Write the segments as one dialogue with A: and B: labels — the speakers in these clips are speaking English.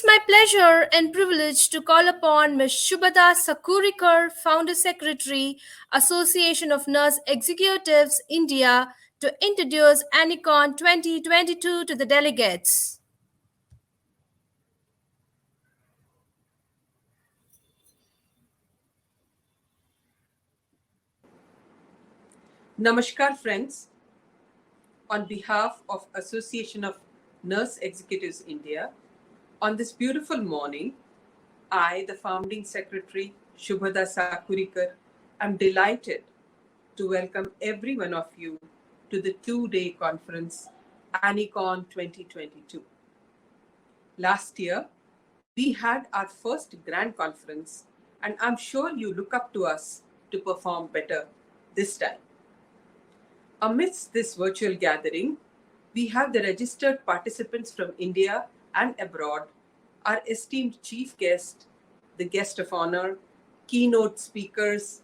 A: It's my pleasure and privilege to call upon Ms. Shubhada Sakurikar, Founder Secretary, Association of Nurse Executives India, to introduce Anicon 2022 to the delegates.
B: Namaskar friends, on behalf of Association of Nurse Executives India, on this beautiful morning, I, the founding secretary Shubhada Sakurikar, am delighted to welcome every one of you to the two-day conference Anicon 2022. Last year, we had our first grand conference, and I'm sure you look up to us to perform better this time. Amidst this virtual gathering, we have the registered participants from India and abroad, our esteemed chief guest, the guest of honor, keynote speakers,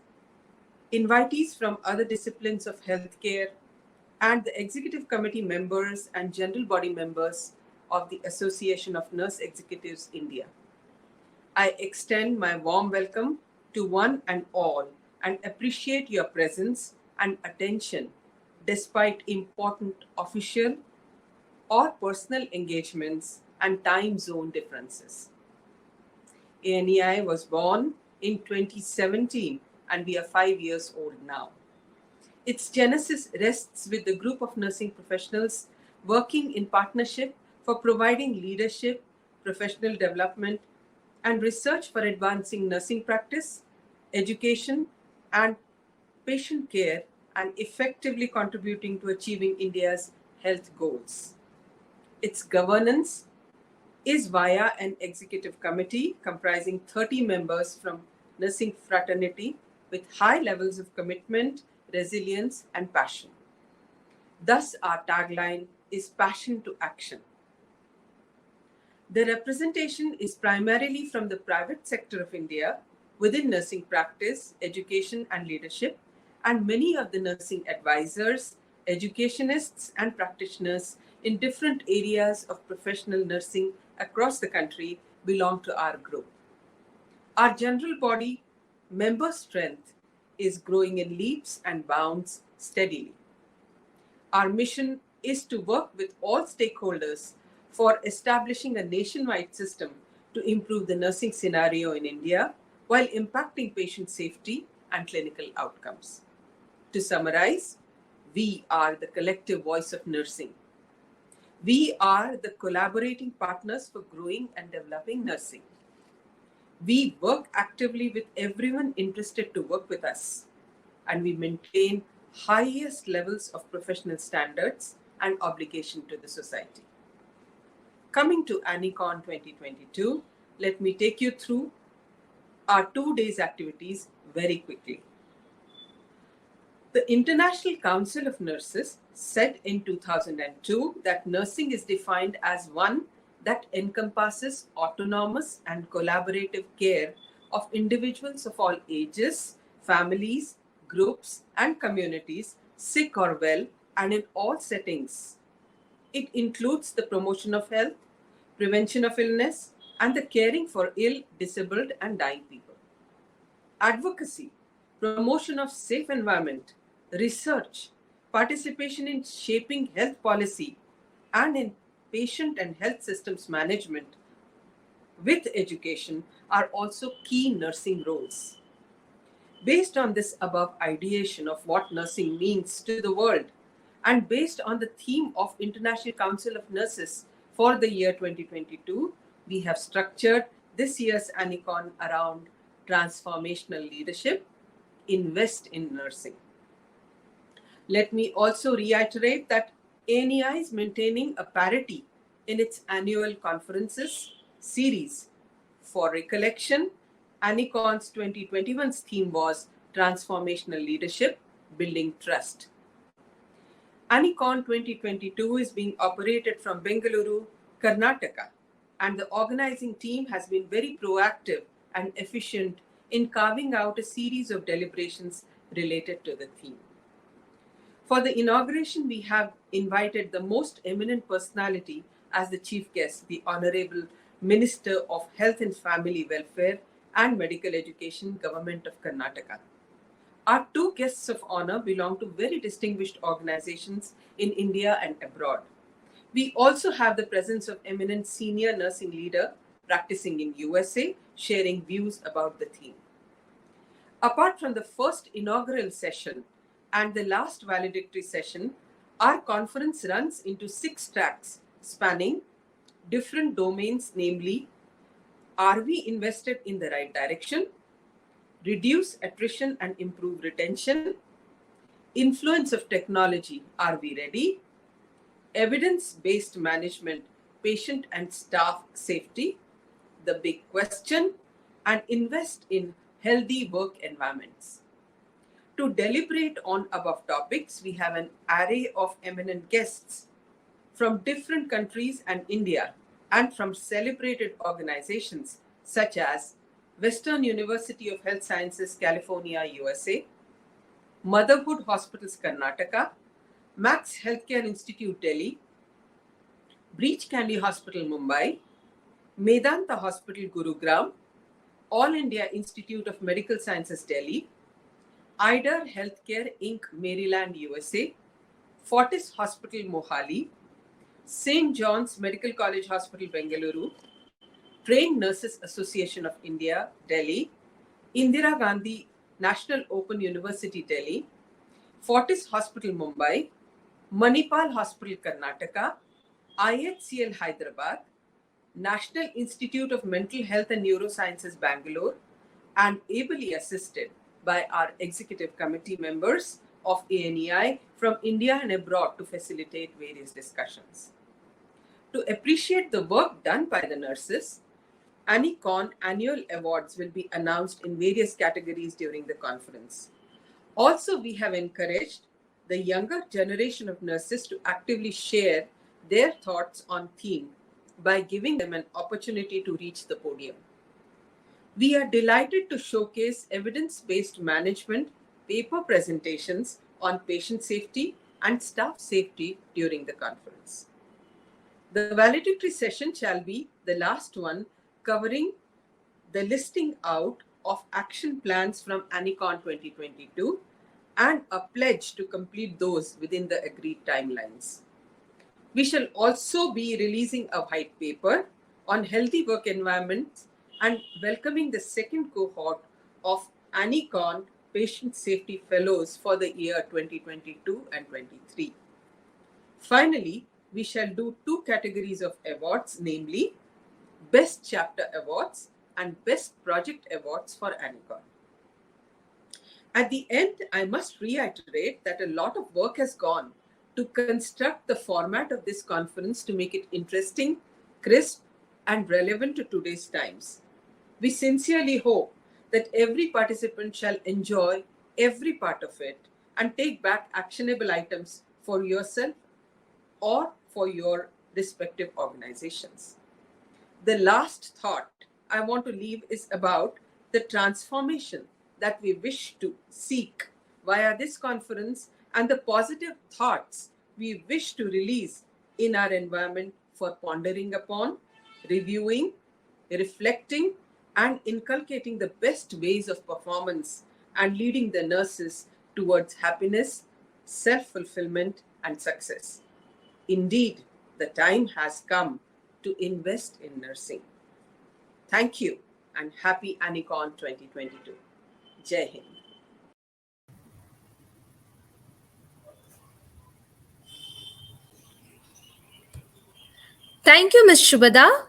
B: invitees from other disciplines of healthcare, and the executive committee members and general body members of the Association of Nurse Executives India. I extend my warm welcome to one and all and appreciate your presence and attention despite important official or personal engagements and time zone differences. ANEI was born in 2017 and we are 5 years old now. Its genesis rests with the group of nursing professionals working in partnership for providing leadership, professional development, and research for advancing nursing practice, education, and patient care, and effectively contributing to achieving India's health goals. Its governance is via an executive committee comprising 30 members from nursing fraternity with high levels of commitment, resilience, and passion. Thus, our tagline is passion to action. The representation is primarily from the private sector of India within nursing practice, education, and leadership, and many of the nursing advisors, educationists, and practitioners in different areas of professional nursing across the country belong to our group. Our general body member strength is growing in leaps and bounds steadily. Our mission is to work with all stakeholders for establishing a nationwide system to improve the nursing scenario in India while impacting patient safety and clinical outcomes. To summarize, we are the collective voice of nursing. We are the collaborating partners for growing and developing nursing. We work actively with everyone interested to work with us, and we maintain highest levels of professional standards and obligation to the society. Coming to Anicon 2022, let me take you through our 2 days activities very quickly. The International Council of Nurses said in 2002 that nursing is defined as one that encompasses autonomous and collaborative care of individuals of all ages, families, groups, and communities, sick or well, and in all settings. It includes the promotion of health, prevention of illness, and the caring for ill, disabled, and dying people. Advocacy, promotion of safe environment, research, participation in shaping health policy, and in patient and health systems management with education are also key nursing roles. Based on this above ideation of what nursing means to the world, and based on the theme of International Council of Nurses for the year 2022, we have structured this year's Anicon around transformational leadership, invest in nursing. Let me also reiterate that ANEI is maintaining a parity in its annual conferences series. For recollection, Anicon's 2021's theme was Transformational Leadership, Building Trust. Anicon 2022 is being operated from Bengaluru, Karnataka, and the organizing team has been very proactive and efficient in carving out a series of deliberations related to the theme. For the inauguration, we have invited the most eminent personality as the chief guest, the Honorable Minister of Health and Family Welfare and Medical Education, Government of Karnataka. Our two guests of honor belong to very distinguished organizations in India and abroad. We also have the presence of eminent senior nursing leader practicing in USA, sharing views about the theme. Apart from the first inaugural session and the last valedictory session, our conference runs into 6 tracks spanning different domains, namely, are we invested in the right direction? Reduce attrition and improve retention. Influence of technology, are we ready? Evidence-based management, patient and staff safety, the big question, and invest in healthy work environments. To deliberate on above topics, we have an array of eminent guests from different countries and India, and from celebrated organizations such as Western University of Health Sciences, California, USA, Motherhood Hospitals, Karnataka, Max Healthcare Institute, Delhi, Breach Candy Hospital, Mumbai, Medanta Hospital, Gurugram, All India Institute of Medical Sciences, Delhi, IDER Healthcare Inc., Maryland, USA, Fortis Hospital, Mohali, St. John's Medical College Hospital, Bengaluru, Trained Nurses Association of India, Delhi, Indira Gandhi National Open University, Delhi, Fortis Hospital, Mumbai, Manipal Hospital, Karnataka, IHCL Hyderabad, National Institute of Mental Health and Neurosciences, Bangalore, and ably assisted by our executive committee members of ANEI from India and abroad to facilitate various discussions. To appreciate the work done by the nurses, ANICON annual awards will be announced in various categories during the conference. Also, we have encouraged the younger generation of nurses to actively share their thoughts on theme by giving them an opportunity to reach the podium. We are delighted to showcase evidence-based management paper presentations on patient safety and staff safety during the conference. The valedictory session shall be the last one, covering the listing out of action plans from ANICON 2022 and a pledge to complete those within the agreed timelines. We shall also be releasing a white paper on healthy work environments and welcoming the second cohort of ANICON Patient Safety Fellows for the year 2022 and 23. Finally, we shall do 2 categories of awards, namely Best Chapter Awards and Best Project Awards for ANICON. At the end, I must reiterate that a lot of work has gone to construct the format of this conference to make it interesting, crisp, and relevant to today's times. We sincerely hope that every participant shall enjoy every part of it and take back actionable items for yourself or for your respective organizations. The last thought I want to leave is about the transformation that we wish to seek via this conference and the positive thoughts we wish to release in our environment for pondering upon, reviewing, reflecting, and inculcating the best ways of performance and leading the nurses towards happiness, self-fulfillment, and success. Indeed, the time has come to invest in nursing. Thank you and happy ANICON 2022. Jai Hind.
A: Thank you, Ms. Shubhada.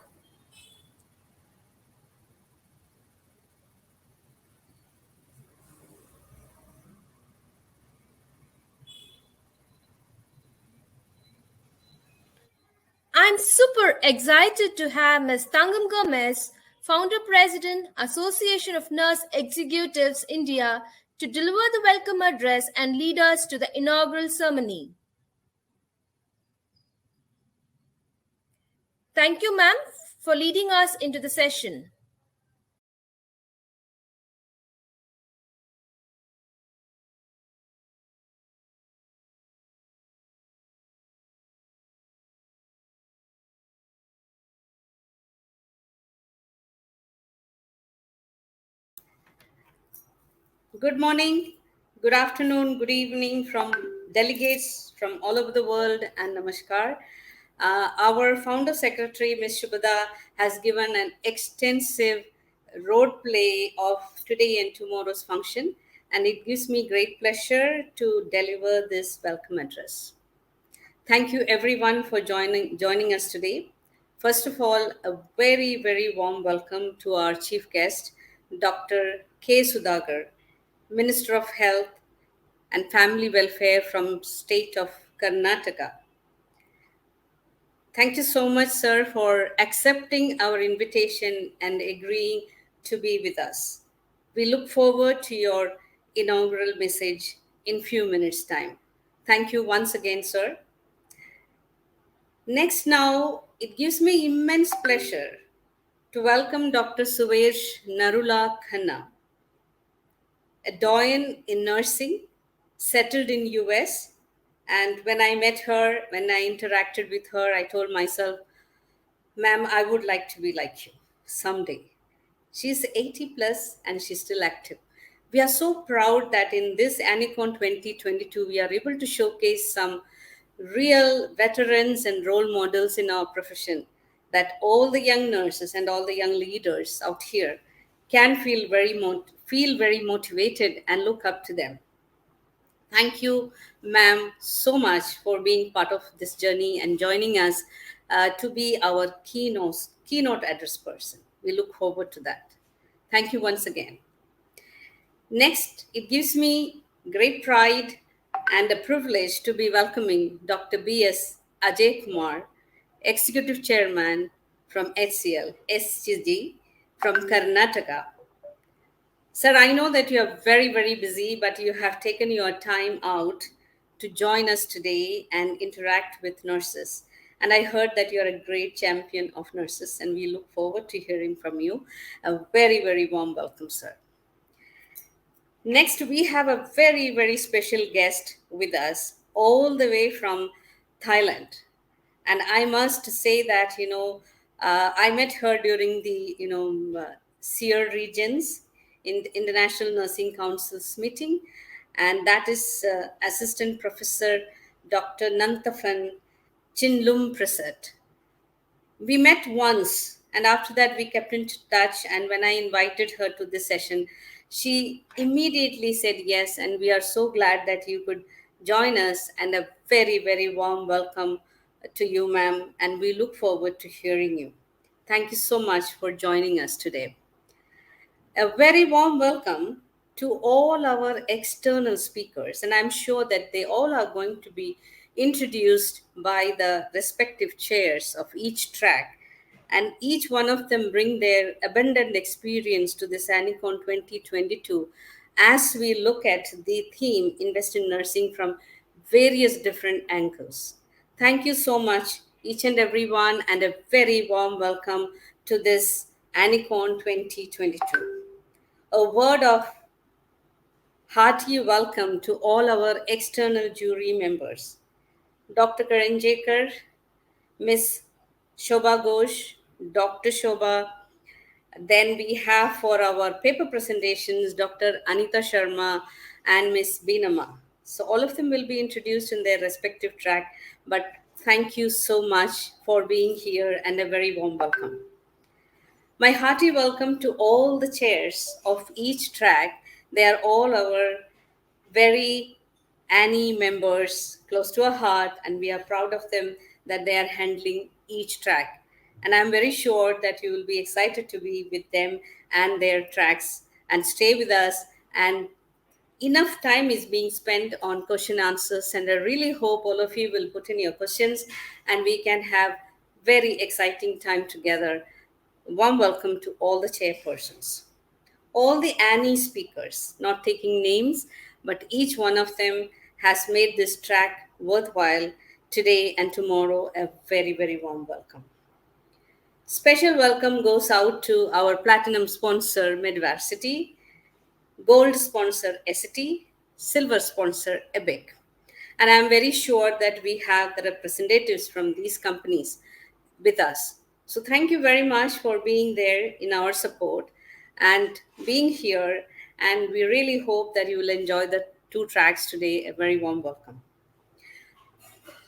A: I'm super excited to have Ms. Tangam Gomez, Founder President, Association of Nurse Executives India, to deliver the welcome address and lead us to the inaugural ceremony. Thank you, ma'am, for leading us into the session.
C: Good morning, good afternoon, good evening from delegates from all over the world, and namaskar. Our founder secretary, Ms. Shubhada, has given an extensive road play of today and tomorrow's function, and it gives me great pleasure to deliver this welcome address. Thank you everyone for joining us today. First of all, a very warm welcome to our chief guest, Dr. K. Sudhakar, Minister of Health and Family Welfare from state of Karnataka. Thank you so much, sir, for accepting our invitation and agreeing to be with us. We look forward to your inaugural message in few minutes' time. Thank you once again, sir. Next, now, it gives me immense pleasure to welcome Dr. Suvesh Narula Khanna, a doyen in nursing, settled in US. And when I met her, when I interacted with her, I told myself, ma'am, I would like to be like you someday. She's 80 plus and she's still active. We are so proud that in this Anicon 2022, we are able to showcase some real veterans and role models in our profession that all the young nurses and all the young leaders out here can feel very motivated and look up to them. Thank you, ma'am, so much for being part of this journey and joining us to be our keynote address person. We look forward to that. Thank you once again. Next, it gives me great pride and a privilege to be welcoming Dr. B.S. Ajay Kumar, Executive Chairman from HCL, SCG from Karnataka. Sir, I know that you are very busy, but you have taken your time out to join us today and interact with nurses. And I heard that you are a great champion of nurses, and we look forward to hearing from you. A very warm welcome, sir. Next, we have a very special guest with us, all the way from Thailand. And I must say that, I met her during the, SEER regions in the International Nursing Council's meeting. And that is Assistant Professor Dr. Nantafan Chinlum Prasad. We met once, and after that we kept in touch. And when I invited her to this session, she immediately said yes, and we are so glad that you could join us. And a very warm welcome to you, ma'am, and we look forward to hearing you. Thank you so much for joining us today. A very warm welcome to all our external speakers, and I'm sure that they all are going to be introduced by the respective chairs of each track, and each one of them bring their abundant experience to this Anicon 2022 as we look at the theme Invest in Nursing from various different angles. Thank you so much, each and everyone, and a very warm welcome to this Anicon 2022. A word of hearty welcome to all our external jury members. Dr. Karanjekar, Ms. Shobha Ghosh, Dr. Shobha. Then we have for our paper presentations Dr. Anita Sharma and Ms. Beenama. So all of them will be introduced in their respective track. But thank you so much for being here and a very warm welcome. My hearty welcome to all the chairs of each track. They are all our very Annie members close to our heart, and we are proud of them that they are handling each track. And I'm very sure that you will be excited to be with them and their tracks and stay with us. And enough time is being spent on question answers, and I really hope all of you will put in your questions and we can have very exciting time together. Warm welcome to all the chairpersons, all the Annie speakers, not taking names, but each one of them has made this track worthwhile today and tomorrow. A very warm welcome. Special welcome goes out to our platinum sponsor, Midvarsity, gold sponsor, Essity, silver sponsor, EBIC. And I'm very sure that we have the representatives from these companies with us. So thank you very much for being there in our support and being here And we really hope that you will enjoy the two tracks today. A very warm welcome.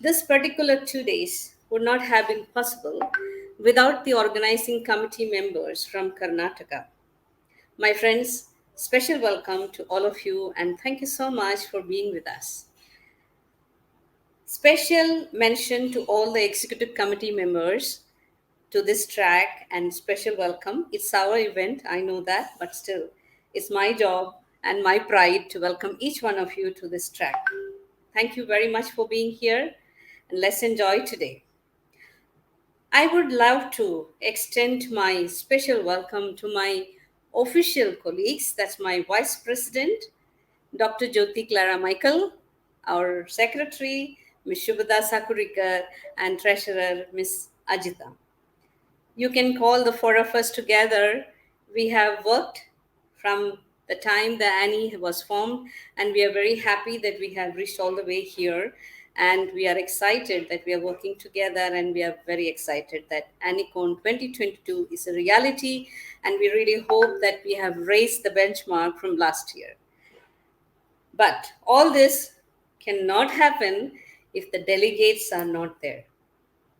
C: This particular 2 days would not have been possible without the organizing committee members from Karnataka. My friends, special welcome to all of you and thank you so much for being with us. Special mention to all the executive committee members to this track and special welcome. It's our event, I know that, but still, it's my job and my pride to welcome each one of you to this track. Thank you very much for being here and let's enjoy today. I would love to extend my special welcome to my official colleagues. That's my Vice President, Dr. Jyoti Clara Michael, our Secretary, Ms. Shubhada Sakurikar, and Treasurer, Ms. Ajita. You can call the four of us together. We have worked from the time the Annie was formed, and we are very happy that we have reached all the way here. And we are excited that we are working together, and we are very excited that ANICON 2022 is a reality. And we really hope that we have raised the benchmark from last year. But all this cannot happen if the delegates are not there.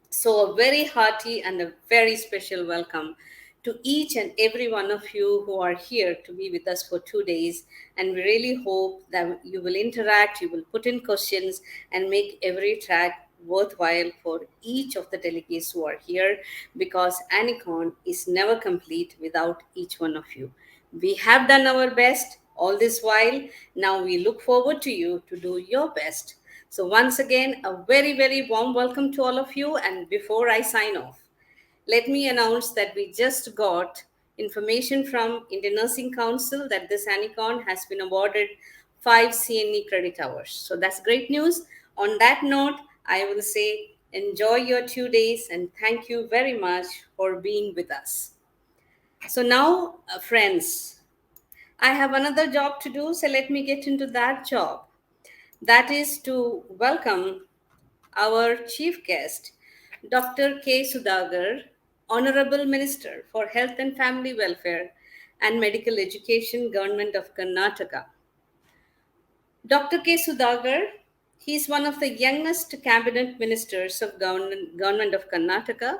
C: So, a very hearty and a very special welcome to each and every one of you who are here to be with us for 2 days. And we really hope that you will interact, you will put in questions, and make every track worthwhile for each of the delegates who are here because Anicon is never complete without each one of you. We have done our best all this while. Now we look forward to you to do your best. So, once again, a very, very warm welcome to all of you. And before I sign off, let me announce that we just got information from Indian Nursing Council that this Anicon has been awarded 5 CNE credit hours. So, that's great news. On that note, I will say enjoy your 2 days and thank you very much for being with us. So, now, friends, I have another job to do, so let me get into that job. That is to welcome our chief guest, Dr. K. Sudagar, Honorable Minister for Health and Family Welfare and Medical Education, Government of Karnataka. Dr. K. Sudagar, he is one of the youngest cabinet ministers of government of Karnataka.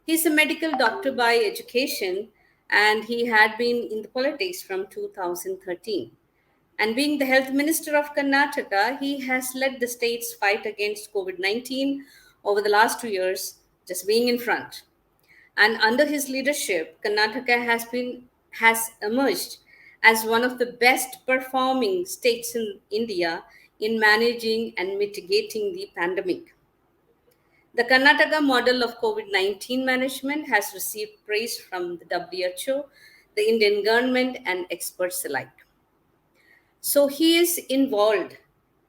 C: He is a medical doctor by education and he had been in the politics from 2013. And being the health minister of Karnataka, he has led the state's fight against COVID 19 over the last 2 years, just being in front. And under his leadership, Karnataka has emerged as one of the best performing states in India in managing and mitigating the pandemic. The Karnataka model of COVID 19 management has received praise from the WHO, the Indian government, and experts alike. So he is involved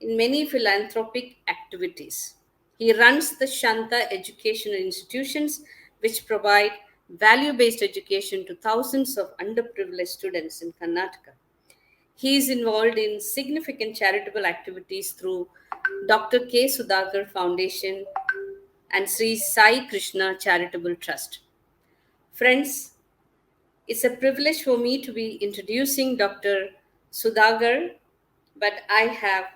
C: in many philanthropic activities. He runs the Shanta educational institutions, which provide value based education to thousands of underprivileged students in Karnataka. He is involved in significant charitable activities through Dr. K. Sudagar Foundation and Sri Sai Krishna Charitable Trust. Friends, it's a privilege for me to be introducing Dr. Sudagar, but I have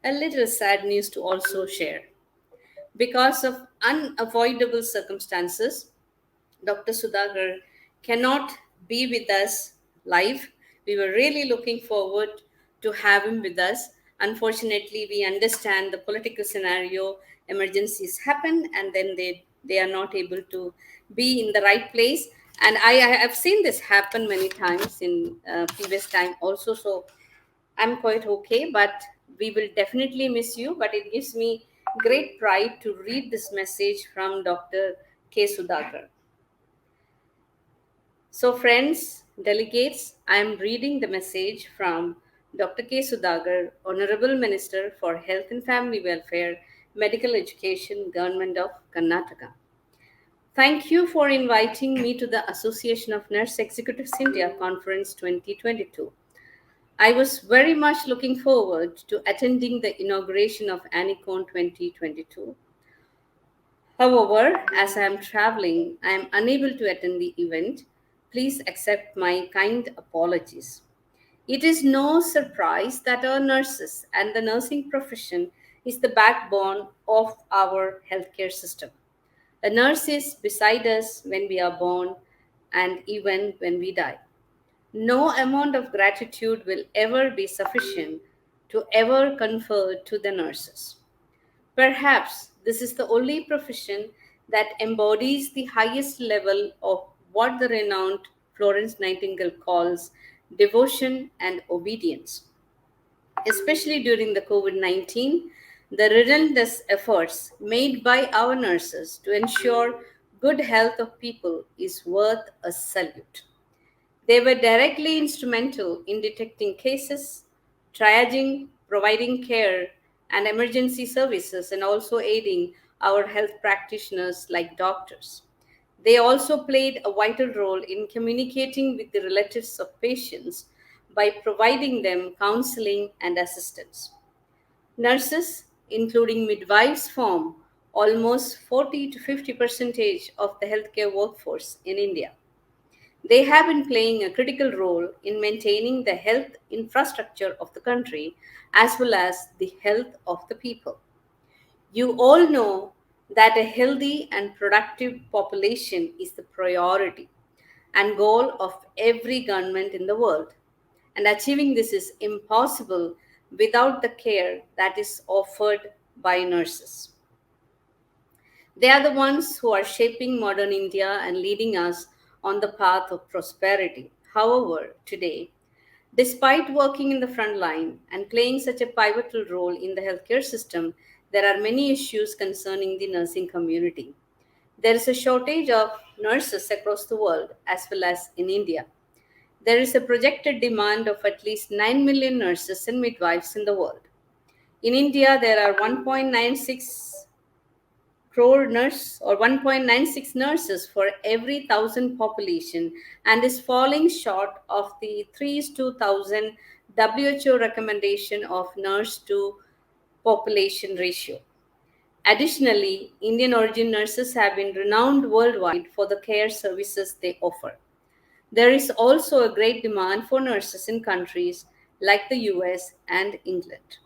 C: a little sad news to also share. Because of unavoidable circumstances, Dr. Sudagar cannot be with us live. We were really looking forward to have him with us. Unfortunately, we understand the political scenario, emergencies happen, and then they are not able to be in the right place. And I have seen this happen many times in previous time also. So I'm quite okay, but we will definitely miss you. But it gives me great pride to read this message from Dr. K. Sudhakar. So, friends, delegates, I am reading the message from Dr. K. Sudhakar, Honorable Minister for Health and Family Welfare, Medical Education, Government of Karnataka. Thank you for inviting me to the Association of Nurse Executives India Conference 2022. I was very much looking forward to attending the inauguration of ANICON 2022. However, as I am traveling, I am unable to attend the event. Please accept my kind apologies. It is no surprise that our nurses and the nursing profession is the backbone of our healthcare system. A nurse is beside us when we are born and even when we die. No amount of gratitude will ever be sufficient to ever confer to the nurses. Perhaps this is the only profession that embodies the highest level of what the renowned Florence Nightingale calls devotion and obedience. Especially during the COVID 19, the relentless efforts made by our nurses to ensure good health of people is worth a salute. They were directly instrumental in detecting cases, triaging, providing care and emergency services, and also aiding our health practitioners like doctors. They also played a vital role in communicating with the relatives of patients by providing them counseling and assistance. Nurses, including midwives, form almost 40 to 50 percentage of the healthcare workforce in India. They have been playing a critical role in maintaining the health infrastructure of the country as well as the health of the people. You all know that a healthy and productive population is the priority and goal of every government in the world. And achieving this is impossible without the care that is offered by nurses. They are the ones who are shaping modern India and leading us on the path of prosperity. However, today, despite working in the front line and playing such a pivotal role in the healthcare system, there are many issues concerning the nursing community. There is a shortage of nurses across the world as well as in India. There is a projected demand of at least 9 million nurses and midwives in the world. In India, there are 1.96 crore nurse or 1.96 nurses for every 1,000 population and is falling short of the 3 is to 1,000 WHO recommendation of nurse to population ratio. Additionally, Indian origin nurses have been renowned worldwide for the care services they offer. There is also a great demand for nurses in countries like the US and England.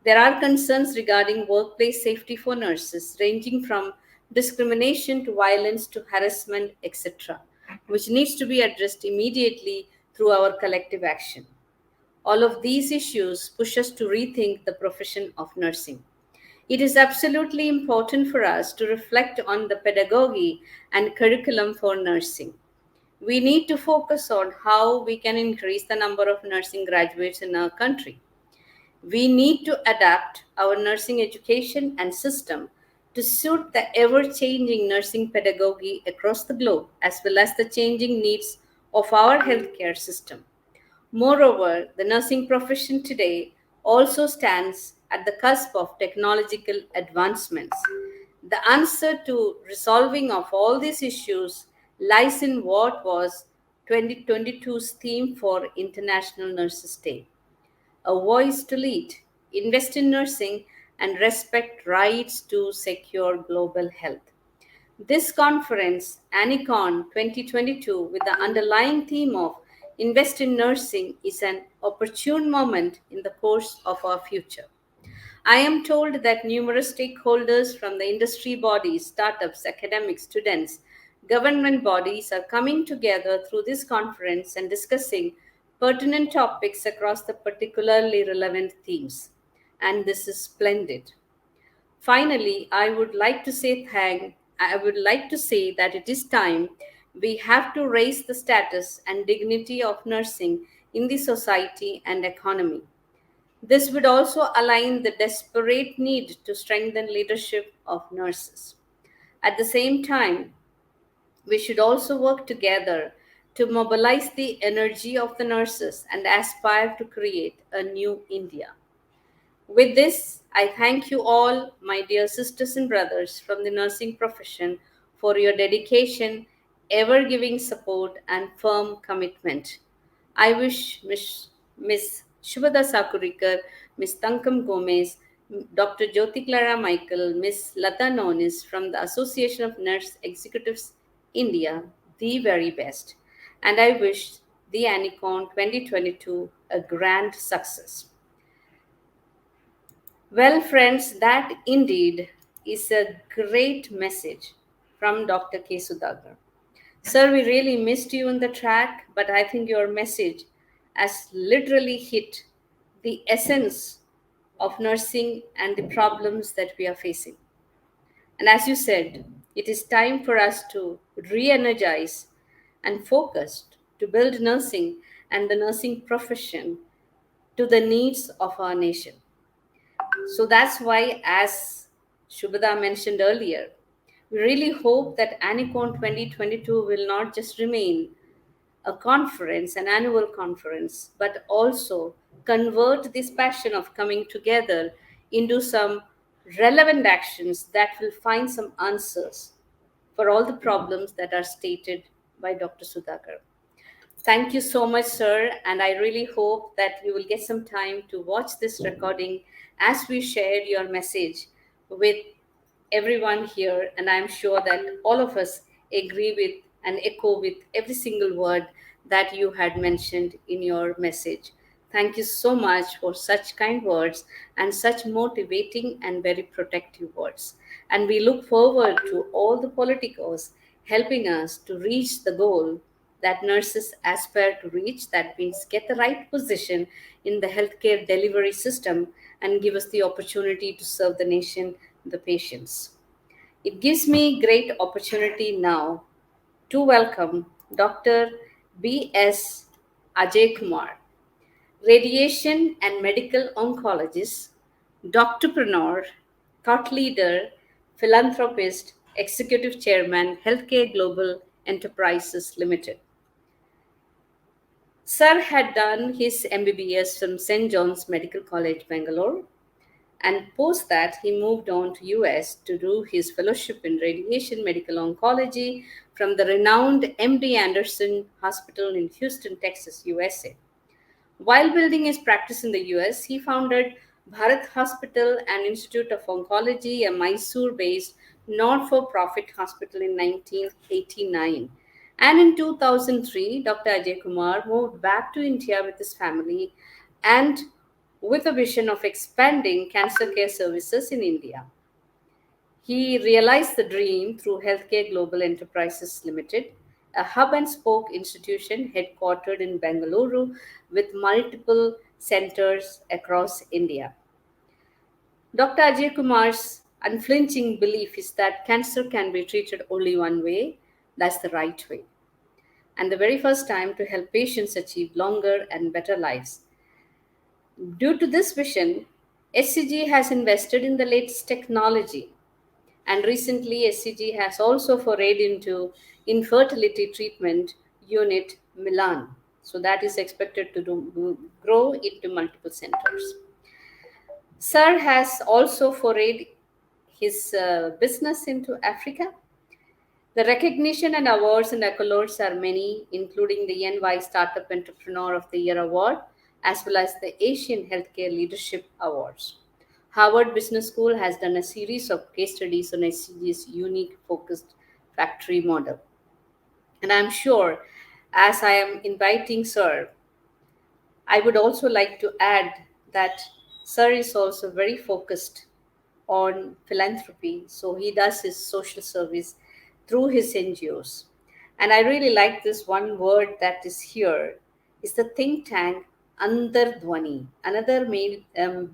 C: There are concerns regarding workplace safety for nurses, ranging from discrimination to violence to harassment, etc., which needs to be addressed immediately through our collective action. All of these issues push us to rethink the profession of nursing. It is absolutely important for us to reflect on the pedagogy and curriculum for nursing. We need to focus on how we can increase the number of nursing graduates in our country. We need to adapt our nursing education and system to suit the ever changing nursing pedagogy across the globe, as well as the changing needs of our healthcare system. Moreover, the nursing profession today also stands at the cusp of technological advancements. The answer to resolving of all these issues lies in what was 2022's theme for International Nurses Day: a voice to lead, invest in nursing, and respect rights to secure global health. This conference, ANICON 2022, with the underlying theme of Invest in Nursing, is an opportune moment in the course of our future. I am told that numerous stakeholders from the industry bodies, startups, academics, students, government bodies are coming together through this conference and discussing pertinent topics across the particularly relevant themes. And this is splendid. Finally, I would like to say that it is time we have to raise the status and dignity of nursing in the society and economy. This would also align the desperate need to strengthen leadership of nurses. At the same time, we should also work together to mobilize the energy of the nurses and aspire to create a new India. With this, I thank you all, my dear sisters and brothers from the nursing profession, for your dedication, ever giving support, and firm commitment. I wish Miss Shubhada Sakurikar, Miss Tankam Gomez, Dr. Jyoti Clara Michael, Miss Lata Nonis from the Association of Nurse Executives India the very best. And I wish the Anicon 2022 a grand success. Well, friends, that indeed is a great message from Dr. K. Sudhakar. Sir, we really missed you on the track, but I think your message has literally hit the essence of nursing and the problems that we are facing. And as you said, it is time for us to re energize and focus to build nursing and the nursing profession to the needs of our nation. So that's why, as Shubhada mentioned earlier, we really hope that Anicon 2022 will not just remain a conference, an annual conference, but also convert this passion of coming together into some relevant actions that will find some answers for all the problems that are stated by Dr. Sudhakar. Thank you so much, sir. And I really hope that you will get some time to watch this recording as we shared your message with everyone here. And I'm sure that all of us agree with and echo with every single word that you had mentioned in your message. Thank you so much for such kind words and such motivating and very protective words. And we look forward to all the politicos helping us to reach the goal that nurses aspire to reach. That means get the right position in the healthcare delivery system and give us the opportunity to serve the nation, the patients. It gives me great opportunity now to welcome Dr. B.S. Ajay Kumar, radiation and medical oncologist, doctorpreneur, thought leader, philanthropist, executive chairman, Healthcare Global Enterprises Limited. Sir had done his MBBS from St. John's Medical College, Bangalore, and post that he moved on to US to do his fellowship in radiation medical oncology from the renowned MD Anderson Hospital in Houston, Texas, USA. While building his practice in the US, he founded Bharat Hospital and Institute of Oncology, a Mysore based not for profit hospital in 1989. And in 2003, Dr. Ajay Kumar moved back to India with his family and with a vision of expanding cancer care services in India. He realized the dream through Healthcare Global Enterprises Limited, a hub and spoke institution headquartered in Bengaluru with multiple centers across India. Dr. Ajay Kumar's unflinching belief is that cancer can be treated only one way, that's the right way, and the very first time to help patients achieve longer and better lives. Due to this vision, SCG has invested in the latest technology. And recently, SCG has also forayed into infertility treatment unit Milan. So that is expected to grow into multiple centers. Sir has also forayed his business into Africa. The recognition and awards and accolades are many, including the NY Startup Entrepreneur of the Year Award, as well as the Asian Healthcare Leadership Awards. Harvard Business School has done a series of case studies on SCG's unique focused factory model. And I'm sure, as I am inviting Sir, I would also like to add that Sir is also very focused on philanthropy. So he does his social service through his NGOs. And I really like this one word that is here is the think tank Andar Dhwani, another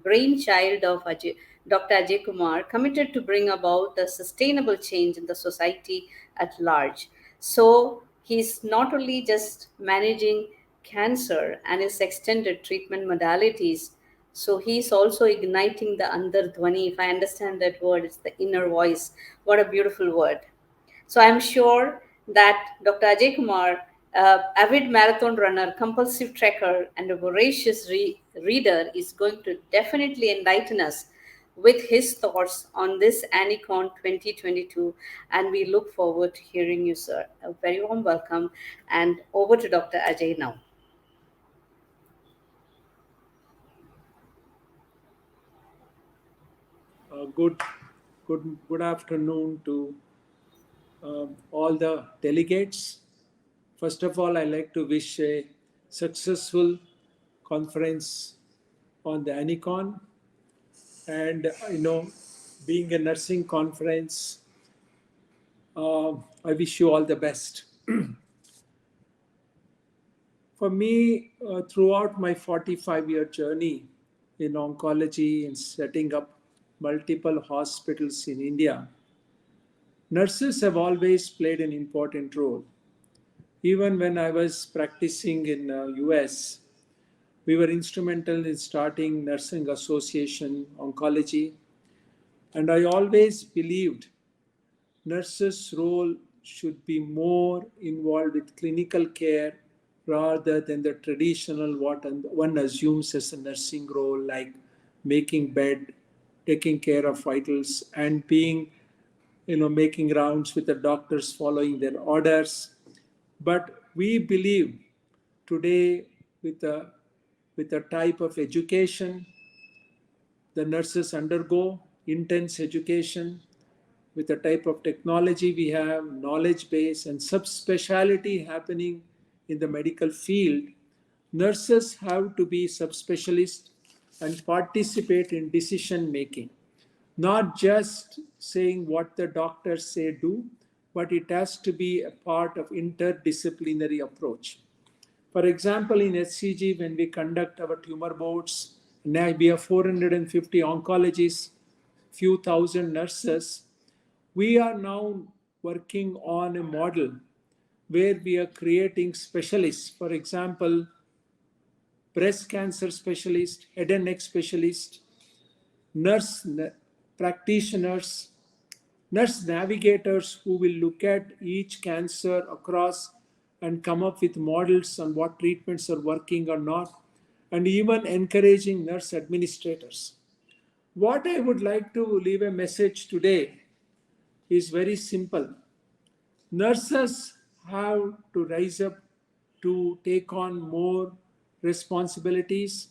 C: brainchild of Dr. Ajay Kumar, committed to bring about a sustainable change in the society at large. So he's not only just managing cancer and its extended treatment modalities, so he's also igniting the Andar Dhwani. If I understand that word, it's the inner voice. What a beautiful word. So I'm sure that Dr. Ajay Kumar, avid marathon runner, compulsive trekker, and a voracious reader, is going to definitely enlighten us with his thoughts on this Anicon 2022. And we look forward to hearing you, sir. A very warm welcome. And over to Dr. Ajay now.
D: Good, good afternoon to all the delegates. First of all, I like to wish a successful conference on the Anicon, and being a nursing conference, I wish you all the best. For me, throughout my 45-year journey in oncology and setting up multiple hospitals in India, nurses have always played an important role. Even when I was practicing in US, we were instrumental in starting Nursing Association Oncology, and I always believed nurses' role should be more involved with clinical care rather than the traditional what one assumes as a nursing role, like making bed, taking care of vitals, and being, making rounds with the doctors following their orders. But we believe today, with a type of education the nurses undergo, intense education, with the type of technology we have, knowledge base, and subspecialty happening in the medical field, nurses have to be subspecialists and participate in decision making. Not just saying what the doctors say do, but it has to be a part of interdisciplinary approach. For example, in HCG, when we conduct our tumor boards, now we have 450 oncologists, few thousand nurses. We are now working on a model where we are creating specialists. For example, breast cancer specialist, head and neck specialist, nurse practitioners, nurse navigators who will look at each cancer across and come up with models on what treatments are working or not, and even encouraging nurse administrators. What I would like to leave a message today is very simple. Nurses have to rise up to take on more responsibilities,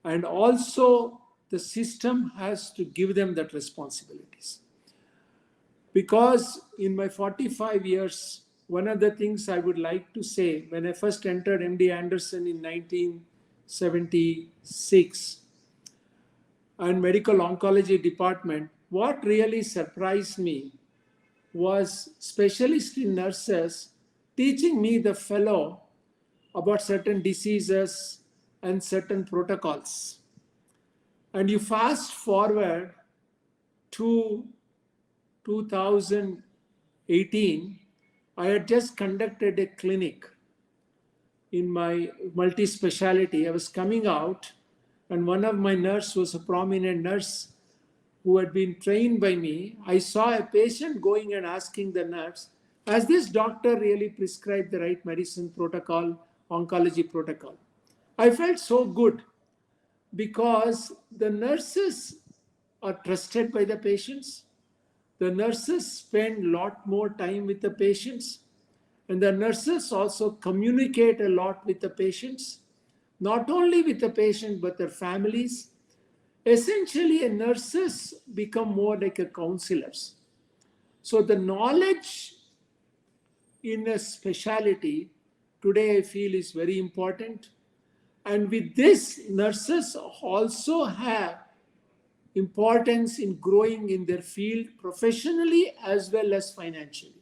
D: and also the system has to give them that responsibilities. Because in my 45 years, one of the things I would like to say, when I first entered MD Anderson in 1976 and medical oncology department, what really surprised me was specialist in nurses teaching me the fellow about certain diseases and certain protocols. And you fast forward to 2018, I had just conducted a clinic in my multi-speciality. I was coming out, and one of my nurses was a prominent nurse who had been trained by me. I saw a patient going and asking the nurse, has this doctor really prescribed the right medicine protocol, oncology protocol? I felt so good because the nurses are trusted by the patients. The nurses spend a lot more time with the patients, and the nurses also communicate a lot with the patients, not only with the patient but their families. Essentially, nurses become more like a counselors. So the knowledge in a specialty today I feel is very important. And with this, nurses also have importance in growing in their field professionally as well as financially.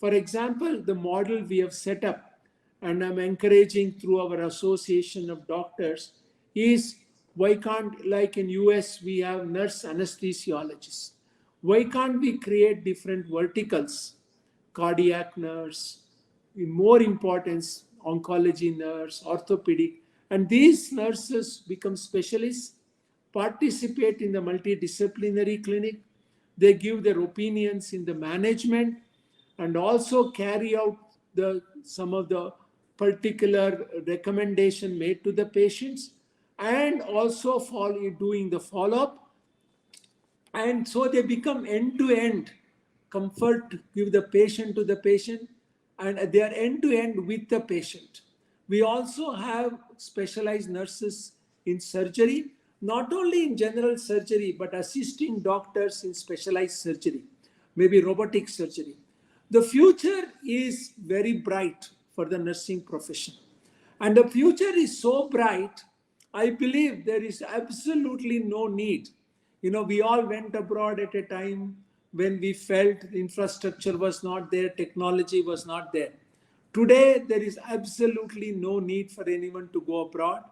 D: For example, the model we have set up, and I'm encouraging through our association of doctors, is why can't, like in US, we have nurse anesthesiologists. Why can't we create different verticals? Cardiac nurse, in more importance, oncology nurse, orthopedic, and these nurses become specialists, participate in the multidisciplinary clinic. They give their opinions in the management and also carry out some of the particular recommendation made to the patients, and also doing the follow-up. And so they become end-to-end comfort to give the patient to the patient, and they are end-to-end with the patient. We also have specialized nurses in surgery, not only in general surgery, but assisting doctors in specialized surgery, maybe robotic surgery. The future is very bright for the nursing profession. And the future is so bright, I believe there is absolutely no need. We all went abroad at a time when we felt infrastructure was not there, technology was not there. Today, there is absolutely no need for anyone to go abroad.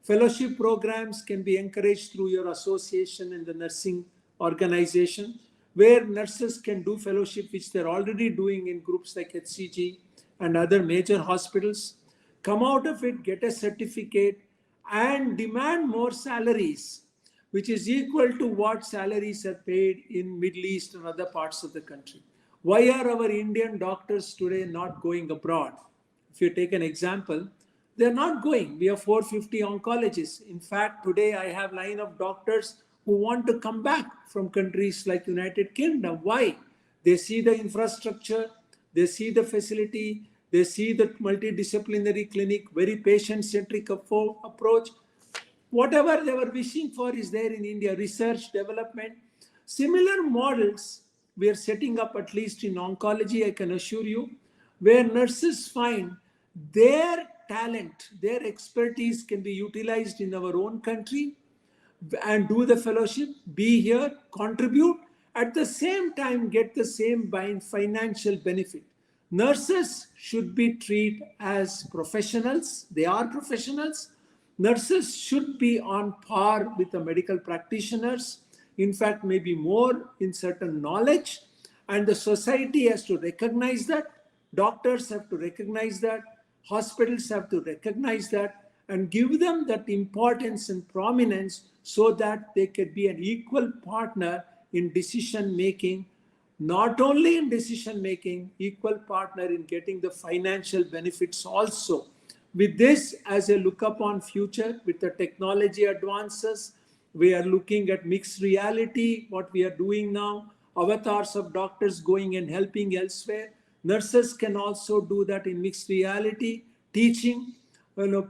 D: Fellowship programs can be encouraged through your association and the nursing organization, where nurses can do fellowship, which they're already doing in groups like HCG and other major hospitals. Come out of it, get a certificate, and demand more salaries, which is equal to what salaries are paid in Middle East and other parts of the country. Why are our Indian doctors today not going abroad? If you take an example, they're not going. We have 450 oncologists. In fact, today I have line of doctors who want to come back from countries like United Kingdom. Why? They see the infrastructure, they see the facility, they see the multidisciplinary clinic, very patient-centric approach. Whatever they were wishing for is there in India, research, development. Similar models we are setting up, at least in oncology, I can assure you, where nurses find their talent, their expertise can be utilized in our own country and do the fellowship, be here, contribute, at the same time get the same financial benefit. Nurses should be treated as professionals. They are professionals. Nurses should be on par with the medical practitioners. In fact, maybe more in certain knowledge. And the society has to recognize that. Doctors have to recognize that. Hospitals have to recognize that and give them that importance and prominence so that they can be an equal partner in decision making. Not only in decision making, equal partner in getting the financial benefits also. With this as a look upon future, with the technology advances, we are looking at mixed reality, what we are doing now, avatars of doctors going and helping elsewhere. Nurses can also do that in mixed reality, teaching,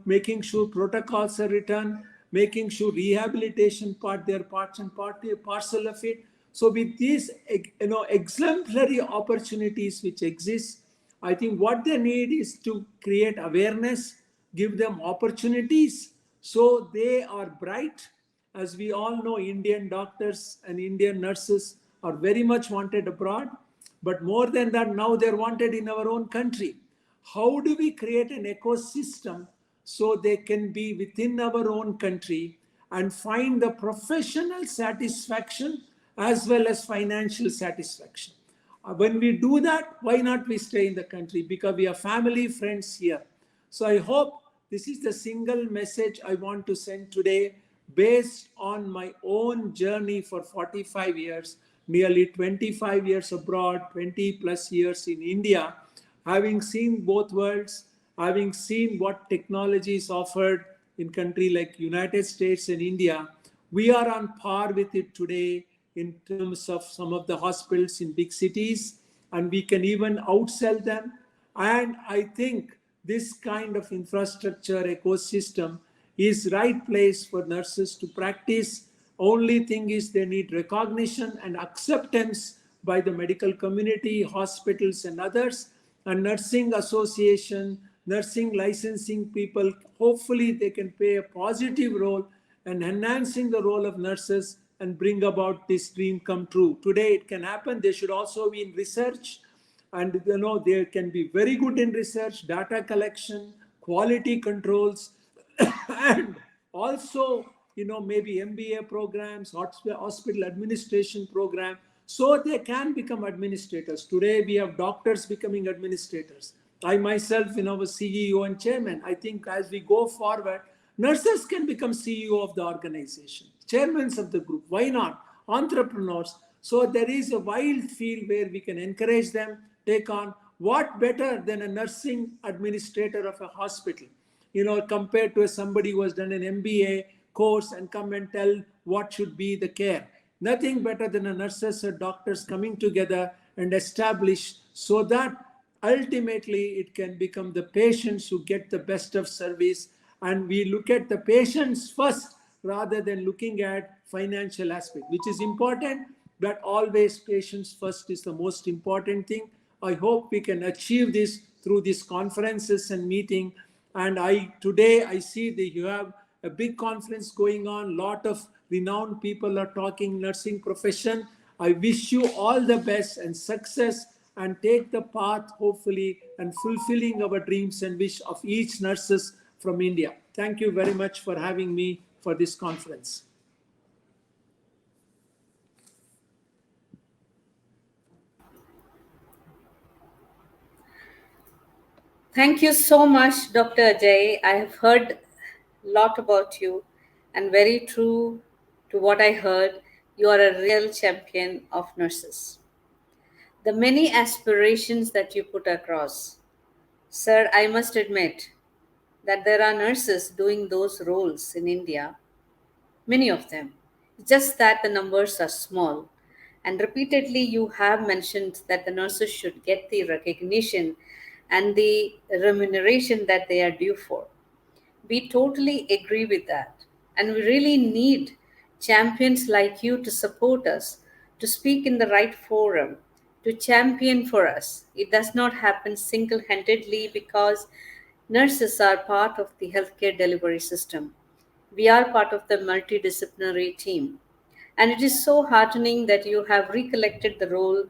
D: making sure protocols are written, making sure rehabilitation part, they're parts and parcel of it. So with these exemplary opportunities which exist, I think what they need is to create awareness, give them opportunities so they are bright. As we all know, Indian doctors and Indian nurses are very much wanted abroad. But more than that, now they're wanted in our own country. How do we create an ecosystem so they can be within our own country and find the professional satisfaction as well as financial satisfaction? When we do that, why not we stay in the country? Because we have family, friends here. So I hope this is the single message I want to send today based on my own journey for 45 years, nearly 25 years abroad, 20 plus years in India, having seen both worlds, having seen what technology is offered in country like United States and India. We are on par with it today in terms of some of the hospitals in big cities, and we can even outsell them. And I think this kind of infrastructure ecosystem is right place for nurses to practice. Only thing is they need recognition and acceptance by the medical community, hospitals and others, and nursing association, nursing licensing people. Hopefully they can play a positive role in enhancing the role of nurses and bring about this dream come true. Today it can happen. They should also be in research, and they can be very good in research, data collection, quality controls, and also maybe MBA programs, hospital administration program, so they can become administrators. Today we have doctors becoming administrators. I myself, was CEO and chairman. I think as we go forward, nurses can become CEO of the organization, chairmen of the group. Why not? Entrepreneurs. So there is a wild field where we can encourage them, take on. What better than a nursing administrator of a hospital, compared to somebody who has done an MBA course and come and tell what should be the care. Nothing better than a nurses or doctors coming together and establish so that ultimately it can become the patients who get the best of service. And we look at the patients first rather than looking at financial aspect, which is important, but always patients first is the most important thing. I hope we can achieve this through these conferences and meeting. And I today I see that you have a big conference going on. Lot of renowned people are talking nursing profession. I wish you all the best and success, and take the path hopefully and fulfilling our dreams and wish of each nurses from India. Thank you very much for having me for this conference.
C: Thank you so much, Dr. Ajay. I have heard a lot about you, and very true to what I heard, you are a real champion of nurses. The many aspirations that you put across, sir, I must admit that there are nurses doing those roles in India, many of them. Just that the numbers are small. And repeatedly, you have mentioned that the nurses should get the recognition and the remuneration that they are due for. We totally agree with that. And we really need champions like you to support us, to speak in the right forum, to champion for us. It does not happen single handedly because nurses are part of the healthcare delivery system. We are part of the multidisciplinary team. And it is so heartening that you have recollected the role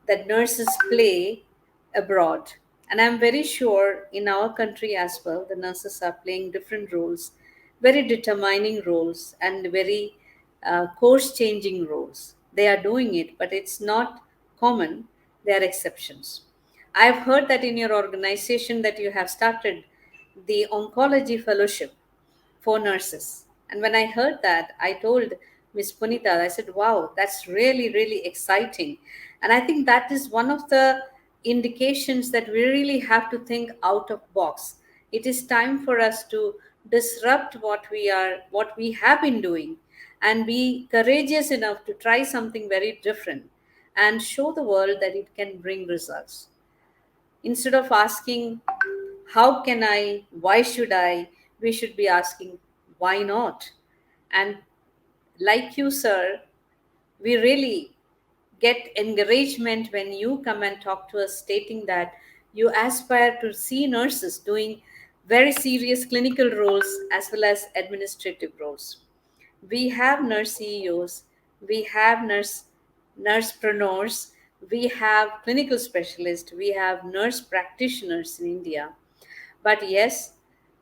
C: that nurses play abroad. And I'm very sure in our country as well, the nurses are playing different roles, very determining roles, and very course changing roles. They are doing it, but it's not common, they are exceptions. I've heard that in your organization that you have started the oncology fellowship for nurses. And when I heard that, I told Miss Punita, I said, wow, that's really, really exciting. And I think that is one of the indications that we really have to think out of box. It is time for us to disrupt what we have been doing, and be courageous enough to try something very different and show the world that it can bring results. Instead of asking, how can I, why should I, we should be asking, why not? And like you, sir, we really get encouragement when you come and talk to us, stating that you aspire to see nurses doing very serious clinical roles as well as administrative roles. We have nurse CEOs, we have nursepreneurs, we have clinical specialists, we have nurse practitioners in India. But yes,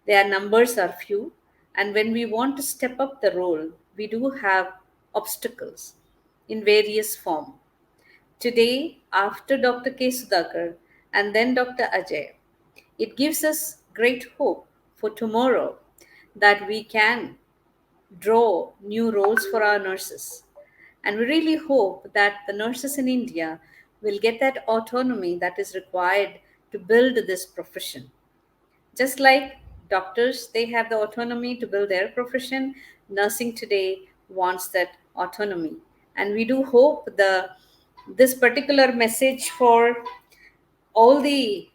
C: their numbers are few, and when we want to step up the role, we do have obstacles in various form. Today, after Dr. K. Sudhakar and then Dr. Ajay, it gives us great hope for tomorrow that we can draw new roles for our nurses. And we really hope that the nurses in India will get that autonomy that is required to build this profession. Just like doctors, they have the autonomy to build their profession, nursing today wants that autonomy. And we do hope the this particular message for all the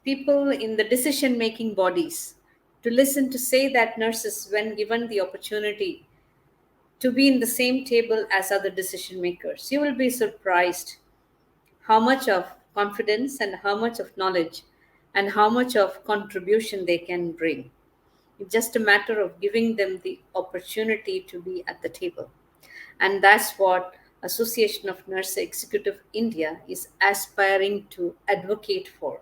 C: people in the decision making bodies to listen, to say that nurses, when given the opportunity to be in the same table as other decision makers, you will be surprised how much of confidence and how much of knowledge and how much of contribution they can bring. It's just a matter of giving them the opportunity to be at the table. And that's what Association of Nurse Executive India is aspiring to advocate for.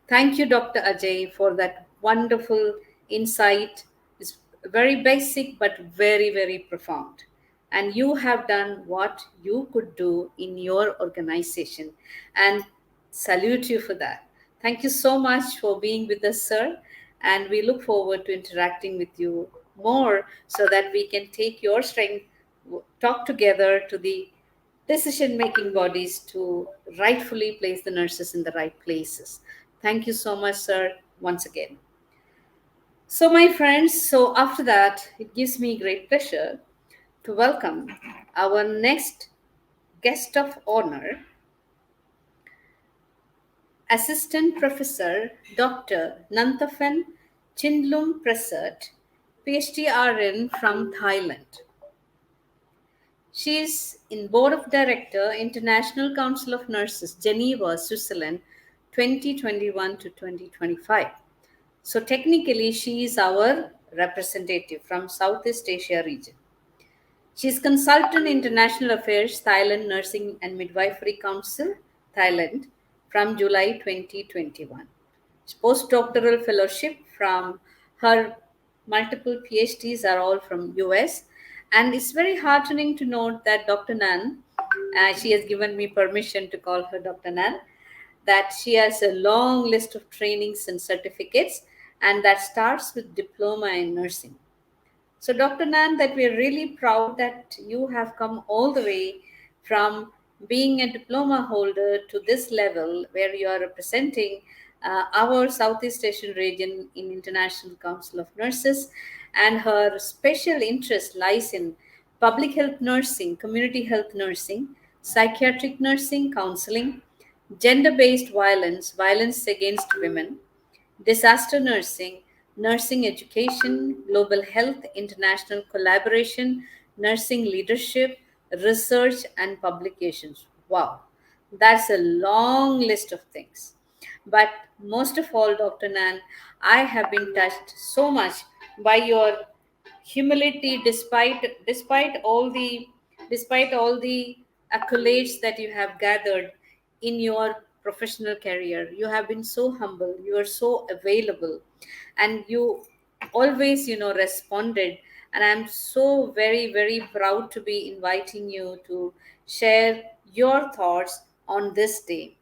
C: Thank you, Dr. Ajay, for that wonderful insight. It's very basic but very, very profound. And you have done what you could do in your organization, and salute you for that. Thank you so much for being with us, sir. And we look forward to interacting with you more so that we can take your strength, talk together to the decision making bodies to rightfully place the nurses in the right places. Thank you so much, sir, once again. So, my friends, so after that, it gives me great pleasure to welcome our next guest of honor, Assistant Professor Dr. Nanthafen Chindlum Prasad, PhD RN from Thailand. She is in Board of Director, International Council of Nurses, Geneva, Switzerland, 2021 to 2025. So technically, she is our representative from Southeast Asia region. She is consultant international affairs, Thailand Nursing and Midwifery Council, Thailand, from July 2021. Postdoctoral fellowship from her multiple PhDs are all from US, and it's very heartening to note that Dr. Nan, she has given me permission to call her Dr. Nan, that she has a long list of trainings and certificates, and that starts with diploma in nursing. So, Dr. Nan, that we are really proud that you have come all the way from being a diploma holder to this level where you are representing our Southeast Asian region in International Council of Nurses, and her special interest lies in public health nursing, community health nursing, psychiatric nursing, counseling, gender based violence, violence against women, disaster nursing, nursing education, global health, international collaboration, nursing leadership, research, and publications. Wow, that's a long list of things. But most of all, Dr. Nan, I have been touched so much by your humility despite all the accolades that you have gathered in your professional career. You have been so humble, you are so available, and you always responded. And I'm so very very proud to be inviting you to share your thoughts on this day.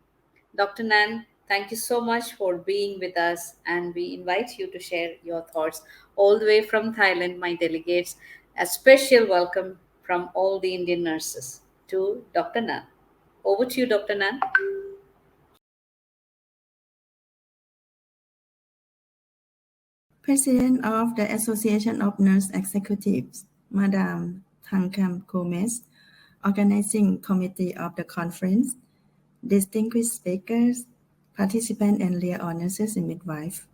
C: Dr. Nan, thank you so much for being with us, and we invite you to share your thoughts all the way from Thailand, my delegates. A special welcome from all the Indian nurses to Dr. Nan. Over to you, Dr. Nan.
E: President of the Association of Nurse Executives, Madam Thangam Gomez, Organizing Committee of the conference, distinguished speakers, participants, and dear nurses and midwives.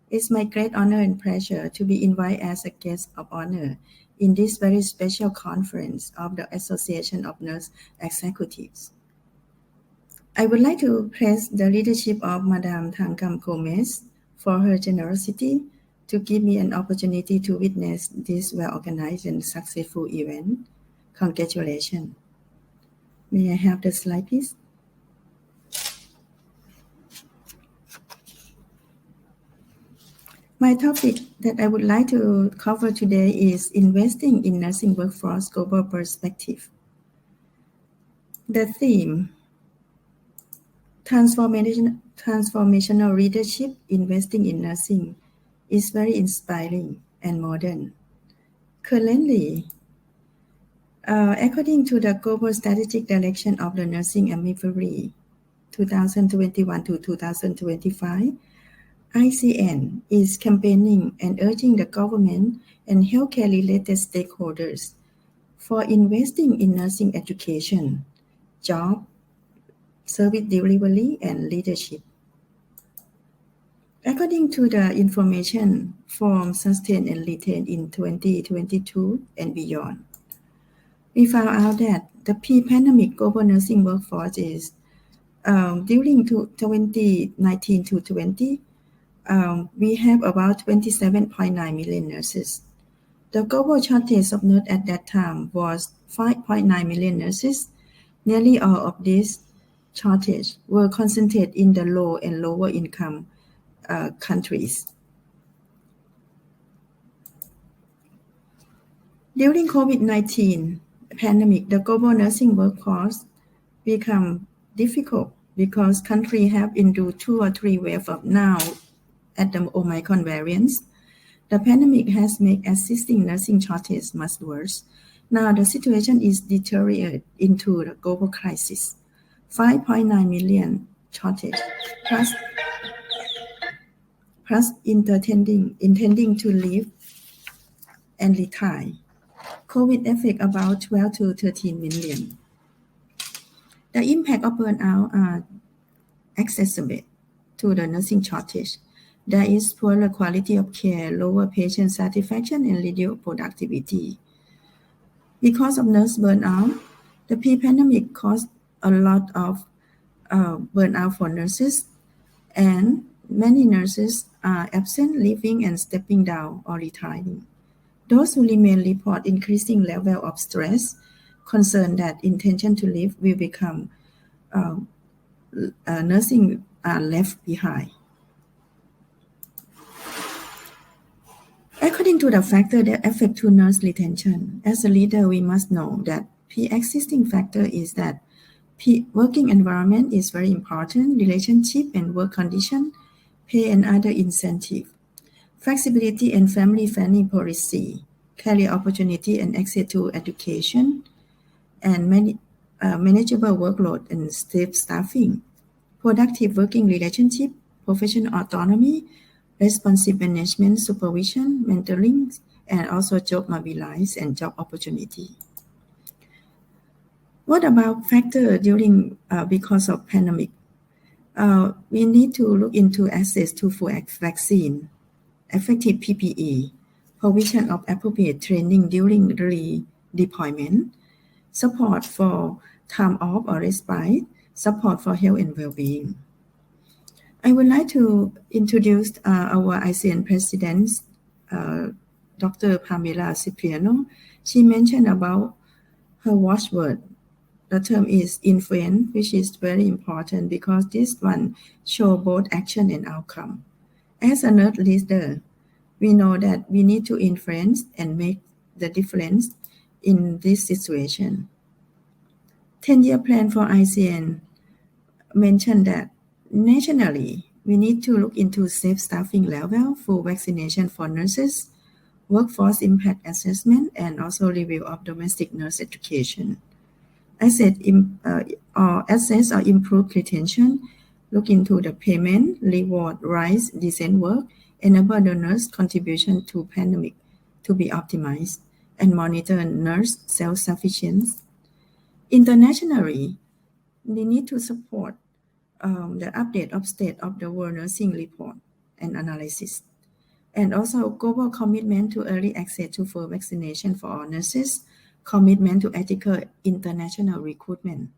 E: It's my great honor and pleasure to be invited as a guest of honor in this very special conference of the Association of Nurse Executives. I would like to praise the leadership of Madame Thangam Gomez for her generosity to give me an opportunity to witness this well-organized and successful event. Congratulations. May I have the slide, please? My topic that I would like to cover today is investing in nursing workforce global perspective. The theme, transformational leadership investing in nursing, is very inspiring and modern. Currently, according to the Global Strategic Direction of the Nursing and Midwifery 2021 to 2025, ICN is campaigning and urging the government and healthcare-related stakeholders for investing in nursing education, job, service delivery, and leadership. According to the information from Sustain and Retain in 2022 and beyond, we found out that the pre-pandemic global nursing workforce is during 2019 to 20, we have about 27.9 million nurses. The global shortage of nurses at that time was 5.9 million nurses. Nearly all of these shortages were concentrated in the low and lower income countries. During COVID-19 pandemic, the global nursing workforce become difficult because countries have into 2 or 3 waves of now at the Omicron variants. The pandemic has made existing nursing shortage much worse. Now the situation is deteriorated into the global crisis. 5.9 million shortage plus intending to leave and retire. COVID affect about 12 to 13 million. The impact of burnout are exacerbate to the nursing shortage. There is poorer quality of care, lower patient satisfaction, and reduced productivity. Because of nurse burnout, the pre-pandemic caused a lot of burnout for nurses, and many nurses are absent, leaving and stepping down or retiring. Those who remain report increasing level of stress, concern that intention to leave will become nursing are left behind. According to the factor that affect to nurse retention, as a leader, we must know that pre-existing factor is that working environment is very important, relationship and work condition, pay and other incentive, flexibility and family planning policy, career opportunity and access to education, and manageable workload and staffing, productive working relationship, professional autonomy, responsive management, supervision, mentoring, and also job mobilize and job opportunity. What about factor during because of pandemic? We need to look into access to full vaccine, effective PPE, provision of appropriate training during redeployment, support for time off or respite, support for health and well-being. I would like to introduce our ICN President, Dr. Pamela Cipriano. She mentioned about her watchword. The term is influence, which is very important because this one shows both action and outcome. As a nurse leader, we know that we need to influence and make the difference in this situation. 10-year plan for ICN mentioned that nationally, we need to look into safe staffing level, full vaccination for nurses, workforce impact assessment, and also review of domestic nurse education. Assess or improve retention, look into the payment, reward, rise, decent work, enable the nurse contribution to pandemic to be optimized, and monitor nurse self-sufficiency. Internationally, we need to support the update of state of the world nursing report and analysis, and also global commitment to early access to full vaccination for all nurses, commitment to ethical international recruitment,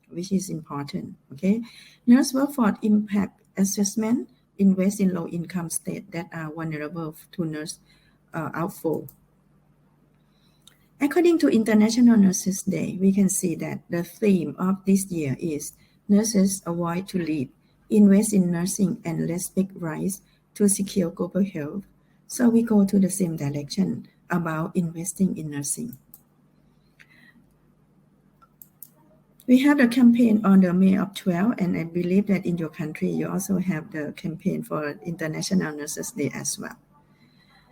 E: which is important. Okay, nurse workforce impact assessment, invest in low-income states that are vulnerable to nurse outflow. According to International Nurses Day, we can see that the theme of this year is nurses avoid to leave, invest in nursing, and respect rights to secure global health. So we go to the same direction about investing in nursing. We have the campaign on the May of 12, and I believe that in your country you also have the campaign for International Nurses Day as well.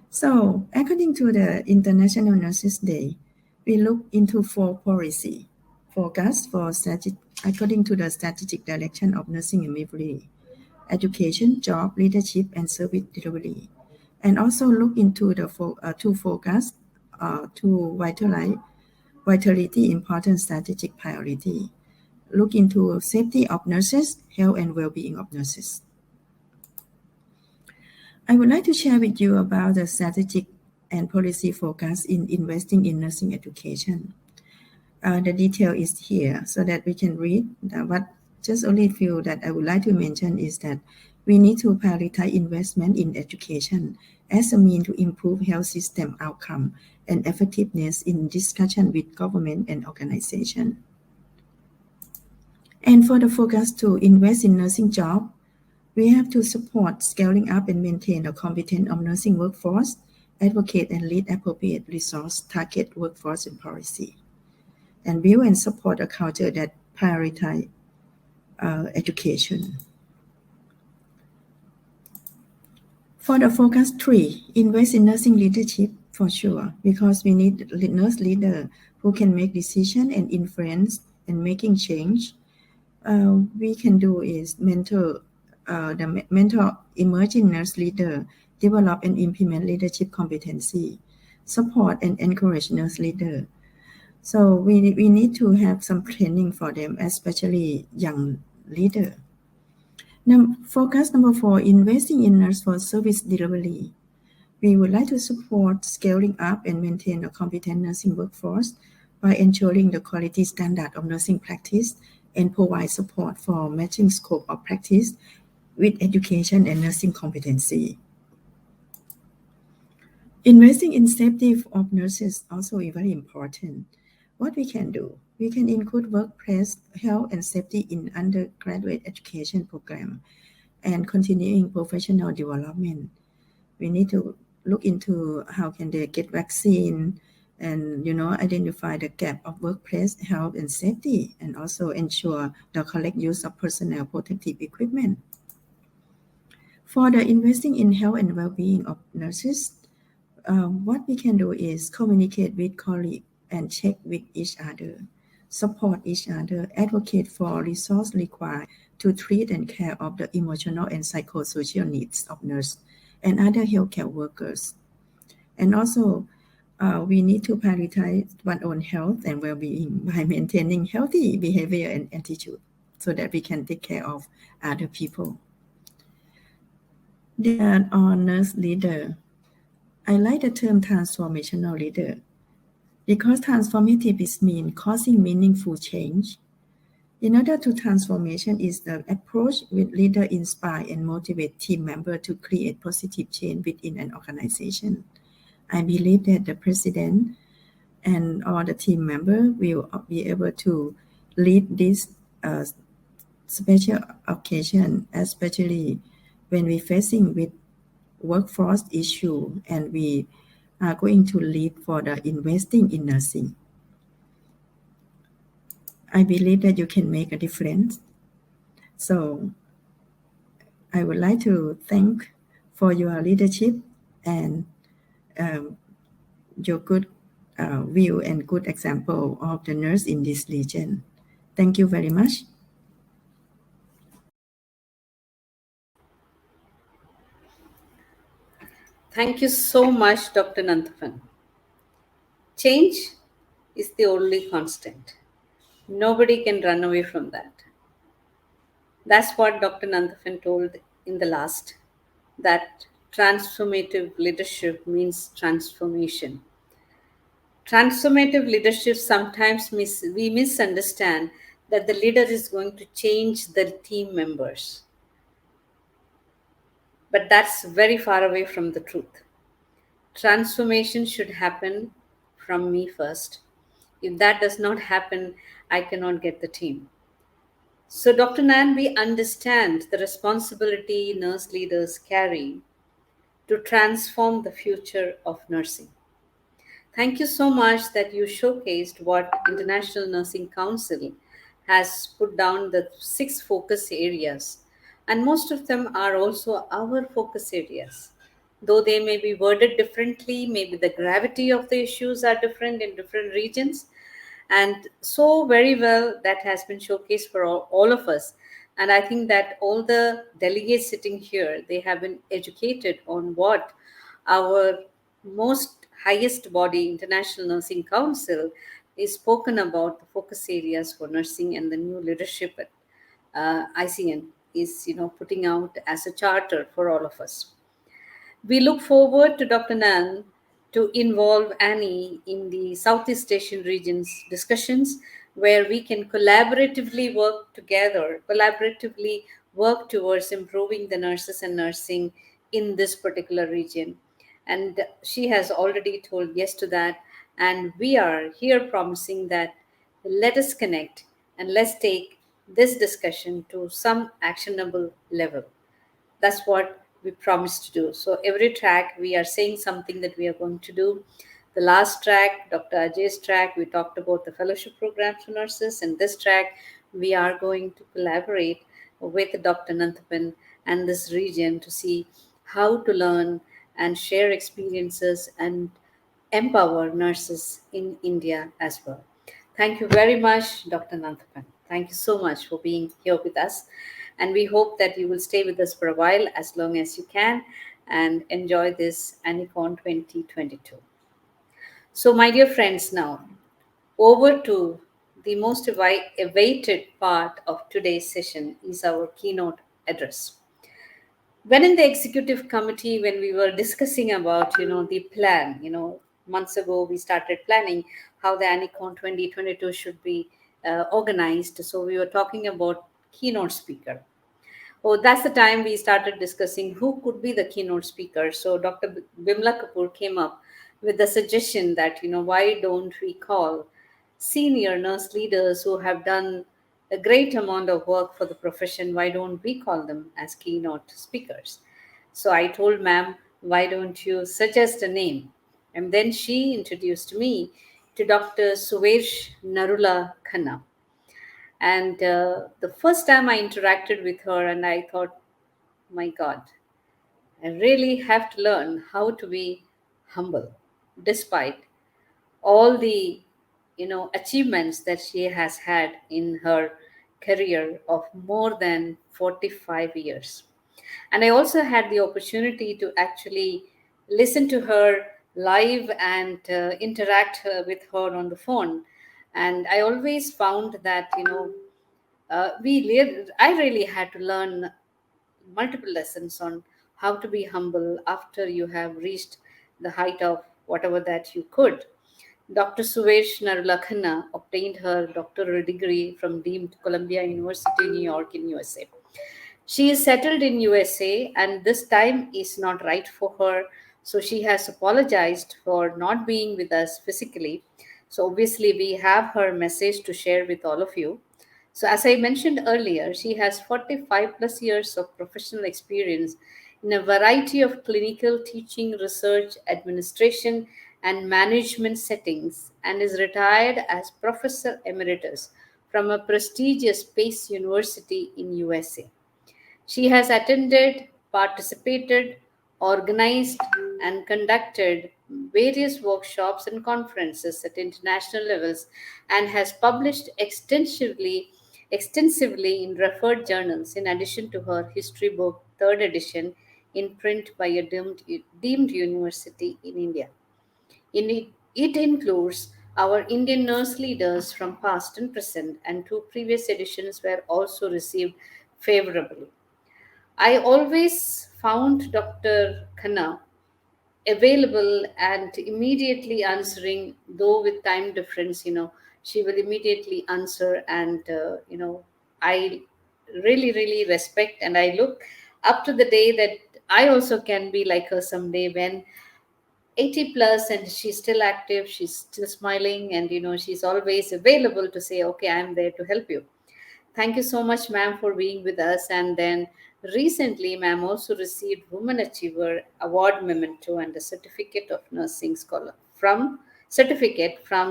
E: So according to the International Nurses Day, we look into 4 policy focus for according to the strategic direction of nursing and midwifery, education, job, leadership, and service delivery, and also look into the 2 focus to vitality important strategic priority. Look into safety of nurses, health and well-being of nurses. I would like to share with you about the strategic and policy focus in investing in nursing education. The detail is here so that we can read. But just only a few that I would like to mention is that we need to prioritize investment in education as a means to improve health system outcome and effectiveness in discussion with government and organization. And for the focus to invest in nursing job, we have to support scaling up and maintain the competence of nursing workforce, advocate and lead appropriate resource, target workforce and policy, and build and support a culture that prioritize education. For the focus 3, invest in nursing leadership for sure, because we need nurse leader who can make decision and influence and making change. We can do is mentor emerging nurse leader, develop and implement leadership competency, support and encourage nurse leader. So we need to have some training for them, especially young leader. Now, focus number 4, investing in nurse for service delivery. We would like to support scaling up and maintain a competent nursing workforce by ensuring the quality standard of nursing practice and provide support for matching scope of practice with education and nursing competency. Investing in safety of nurses also is very important. What we can do? We can include workplace health and safety in undergraduate education program and continuing professional development. We need to look into how can they get vaccine and identify the gap of workplace health and safety and also ensure the correct use of personal protective equipment. For the investing in health and well-being of nurses, what we can do is communicate with colleagues and check with each other, support each other, advocate for resources required to treat and care of the emotional and psychosocial needs of nurses and other healthcare workers. And also, we need to prioritize one's own health and well-being by maintaining healthy behavior and attitude so that we can take care of other people. There are nurse leader. I like the term transformational leader because transformative is mean causing meaningful change. In order to transformation is the approach with leader inspire and motivate team member to create positive change within an organization. I believe that the president and all the team member will be able to lead this special occasion, especially when we facing with workforce issue and we are going to lead for the investing in nursing. I believe that you can make a difference. So I would like to thank for your leadership and your good view and good example of the nurse in this region. Thank you very much.
C: Thank you so much, Dr. Nanthapan. Change is the only constant. Nobody can run away from that. That's what Dr. Nanthapan told in the last, that transformative leadership means transformation. Transformative leadership sometimes we misunderstand that the leader is going to change the team members. But that's very far away from the truth. Transformation should happen from me first. If that does not happen, I cannot get the team. So, Dr. Nan, we understand the responsibility nurse leaders carry to transform the future of nursing. Thank you so much that you showcased what International Nursing Council has put down, the 6 focus areas, and most of them are also our focus areas. Though they may be worded differently, maybe the gravity of the issues are different in different regions, and so very well that has been showcased for all of us. And I think that all the delegates sitting here, they have been educated on what our most highest body, International Nursing Council, is spoken about the focus areas for nursing, and the new leadership at ICN is putting out as a charter for all of us. We look forward to Dr. Nan to involve Annie in the Southeast Asian region's discussions, where we can collaboratively work towards improving the nurses and nursing in this particular region. And she has already told yes to that. And we are here promising that let us connect and let's take this discussion to some actionable level. That's what we promised to do. So every track we are saying something that we are going to do. The last track, Dr. Ajay's track, we talked about the fellowship programs for nurses, and this track we are going to collaborate with Dr. Nanthapan and this region to see how to learn and share experiences and empower nurses in India as well. Thank you very much, Dr. Nanthapan. Thank you so much for being here with us. And we hope that you will stay with us for a while, as long as you can, and enjoy this Anicon 2022. So, my dear friends, now over to the most awaited part of today's session is our keynote address. When in the executive committee, when we were discussing about the plan, months ago we started planning how the Anicon 2022 should be organized. So we were talking about keynote speaker. Oh, that's the time we started discussing who could be the keynote speaker. So Dr. Bimla Kapoor came up with the suggestion that, why don't we call senior nurse leaders who have done a great amount of work for the profession, why don't we call them as keynote speakers? So I told ma'am, why don't you suggest a name? And then she introduced me to Dr. Suvesh Narula Khanna. And the first time I interacted with her, and I thought, my God, I really have to learn how to be humble, despite all the achievements that she has had in her career of more than 45 years. And I also had the opportunity to actually listen to her live and interact with her on the phone. And I always found that I really had to learn multiple lessons on how to be humble after you have reached the height of whatever that you could. Dr. Suvesh Narulakhanna obtained her doctoral degree from deemed Columbia University, New York in USA. She is settled in USA and this time is not right for her. So she has apologized for not being with us physically. So obviously we have her message to share with all of you. So as I mentioned earlier, she has 45 plus years of professional experience in a variety of clinical teaching, research, administration, and management settings and is retired as professor emeritus from a prestigious Pace University in USA. She has attended, participated, organized, and conducted various workshops and conferences at international levels and has published extensively in referred journals in addition to her history book, third edition, in print by a deemed university in India. It includes our Indian nurse leaders from past and present, and two previous editions were also received favorably. I always found Dr. Khanna available and immediately answering, though with time difference, she will immediately answer. And, I really, really respect and I look up to the day that I also can be like her someday when 80 plus and she's still active, she's still smiling, and, she's always available to say, okay, I'm there to help you. Thank you so much, ma'am, for being with us. And then recently, ma'am also received Women Achiever Award Memento and a certificate from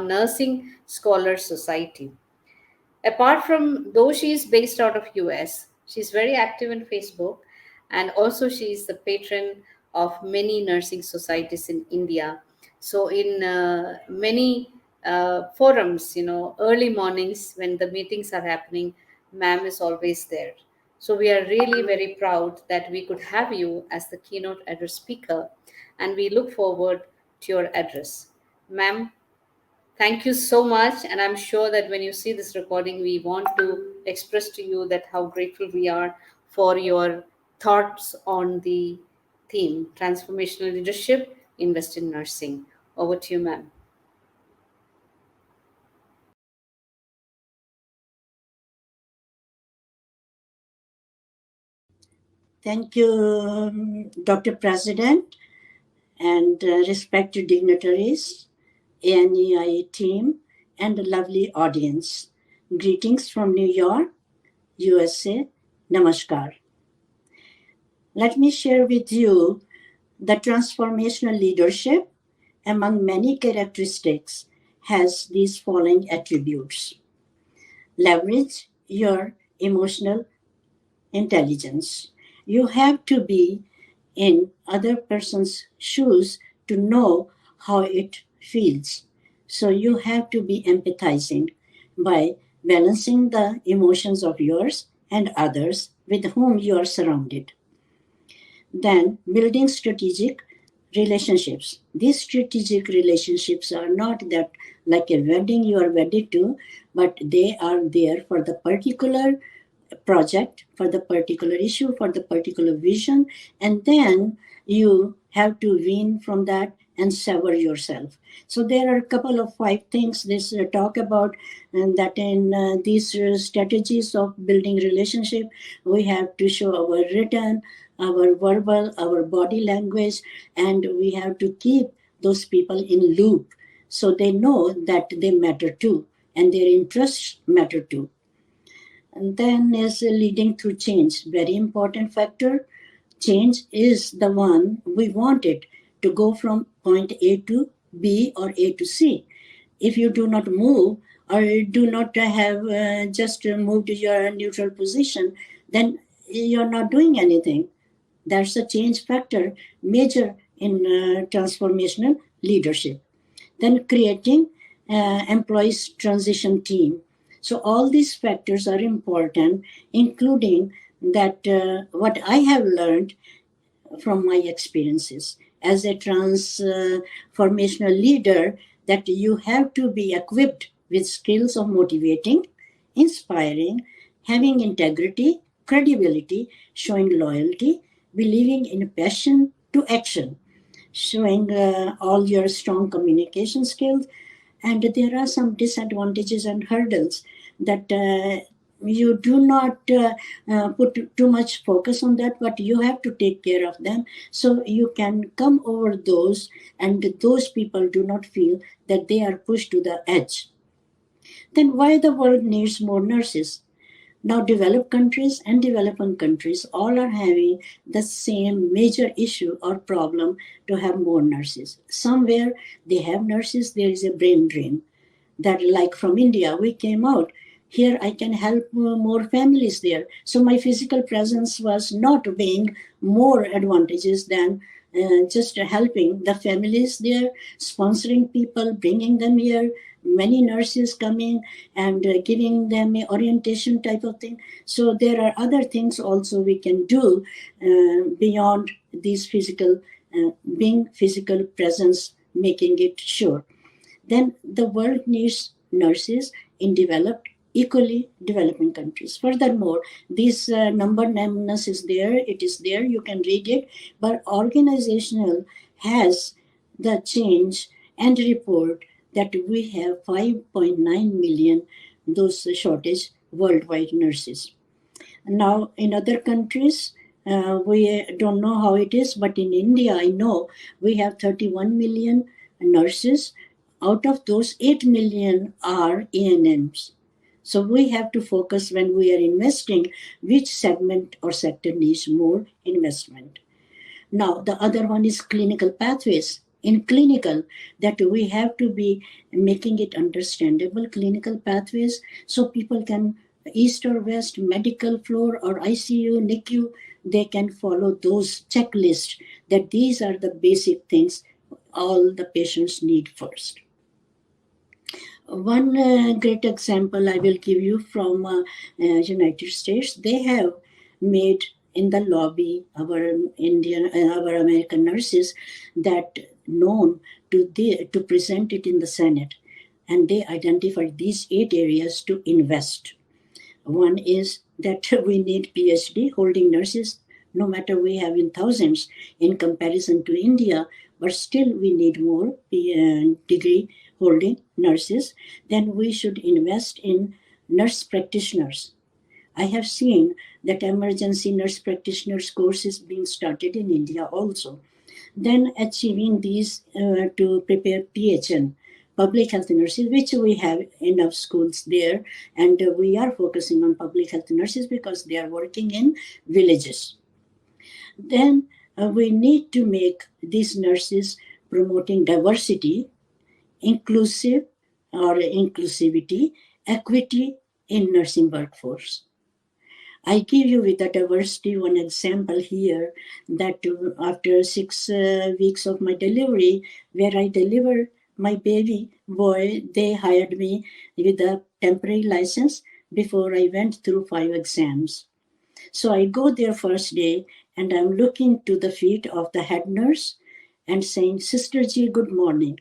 C: Nursing Scholars Society. Apart from, though she is based out of US, she's very active in Facebook, and also she is the patron of many nursing societies in India. So in many forums, early mornings when the meetings are happening, ma'am is always there. So we are really very proud that we could have you as the keynote address speaker, and we look forward to your address. Ma'am, thank you so much. And I'm sure that when you see this recording, we want to express to you that how grateful we are for your thoughts on the theme transformational leadership in Western nursing. Over to you, ma'am.
F: Thank you, Dr. President, and respected dignitaries, ANEI team, and the lovely audience. Greetings from New York, USA. Namaskar. Let me share with you the transformational leadership, among many characteristics, has these following attributes. Leverage your emotional intelligence. You have to be in other person's shoes to know how it feels. So you have to be empathizing by balancing the emotions of yours and others with whom you are surrounded. Then building strategic relationships. These strategic relationships are not that like a wedding you are wedded to, but they are there for the particular project, for the particular issue, for the particular vision, and then you have to win from that and sever yourself. So there are a couple of 5 things this talk about, and that in these strategies of building relationship, we have to show our written, our verbal, our body language, and we have to keep those people in loop so they know that they matter too and their interests matter too. And then is leading to change, very important factor. Change is the one we want it to go from point A to B or A to C. If you do not move or do not have just moved to your neutral position, then you're not doing anything. That's a change factor, major in transformational leadership. Then creating employees transition team. So all these factors are important, including that what I have learned from my experiences as a transformational leader, that you have to be equipped with skills of motivating, inspiring, having integrity, credibility, showing loyalty, believing in passion to action, showing all your strong communication skills. And there are some disadvantages and hurdles that you do not put too much focus on that, but you have to take care of them so you can come over those, and those people do not feel that they are pushed to the edge. Then why the world needs more nurses? Now, developed countries and developing countries all are having the same major issue or problem to have more nurses. Somewhere they have nurses, there is a brain drain. That, like from India, we came out. Here I can help more families there. So my physical presence was not being more advantageous than just helping the families there, sponsoring people, bringing them here, many nurses coming and giving them a orientation type of thing. So there are other things also we can do beyond these physical, being physical presence, making it sure. Then the world needs nurses in developed, equally developing countries. Furthermore, this number numbness is there, it is there, you can read it, but organizational has the change and report that we have 5.9 million those shortage worldwide nurses. Now, in other countries, we don't know how it is, but in India, I know we have 31 million nurses. Out of those, 8 million are ANMs. So we have to focus when we are investing which segment or sector needs more investment. Now, the other one is clinical pathways. In clinical, that we have to be making it understandable, clinical pathways, so people can, east or west, medical floor or ICU, NICU, they can follow those checklists, that these are the basic things all the patients need first. One great example I will give you from United States. They have made in the lobby our our American nurses that known to present it in the Senate, and they identified these 8 areas to invest. One is that we need PhD holding nurses, no matter we have in thousands in comparison to India, but still we need more degree holding nurses. Then we should invest in nurse practitioners. I have seen that emergency nurse practitioners course is being started in India also. Then achieving these to prepare PHN, public health nurses, which we have enough schools there, and we are focusing on public health nurses because they are working in villages. Then we need to make these nurses promoting diversity, inclusive or inclusivity, equity in nursing workforce. I give you with the diversity one example here, that after 6 weeks of my delivery, where I delivered my baby boy, they hired me with a temporary license before I went through 5 exams. So I go there first day and I'm looking to the feet of the head nurse and saying, Sister Ji, good morning.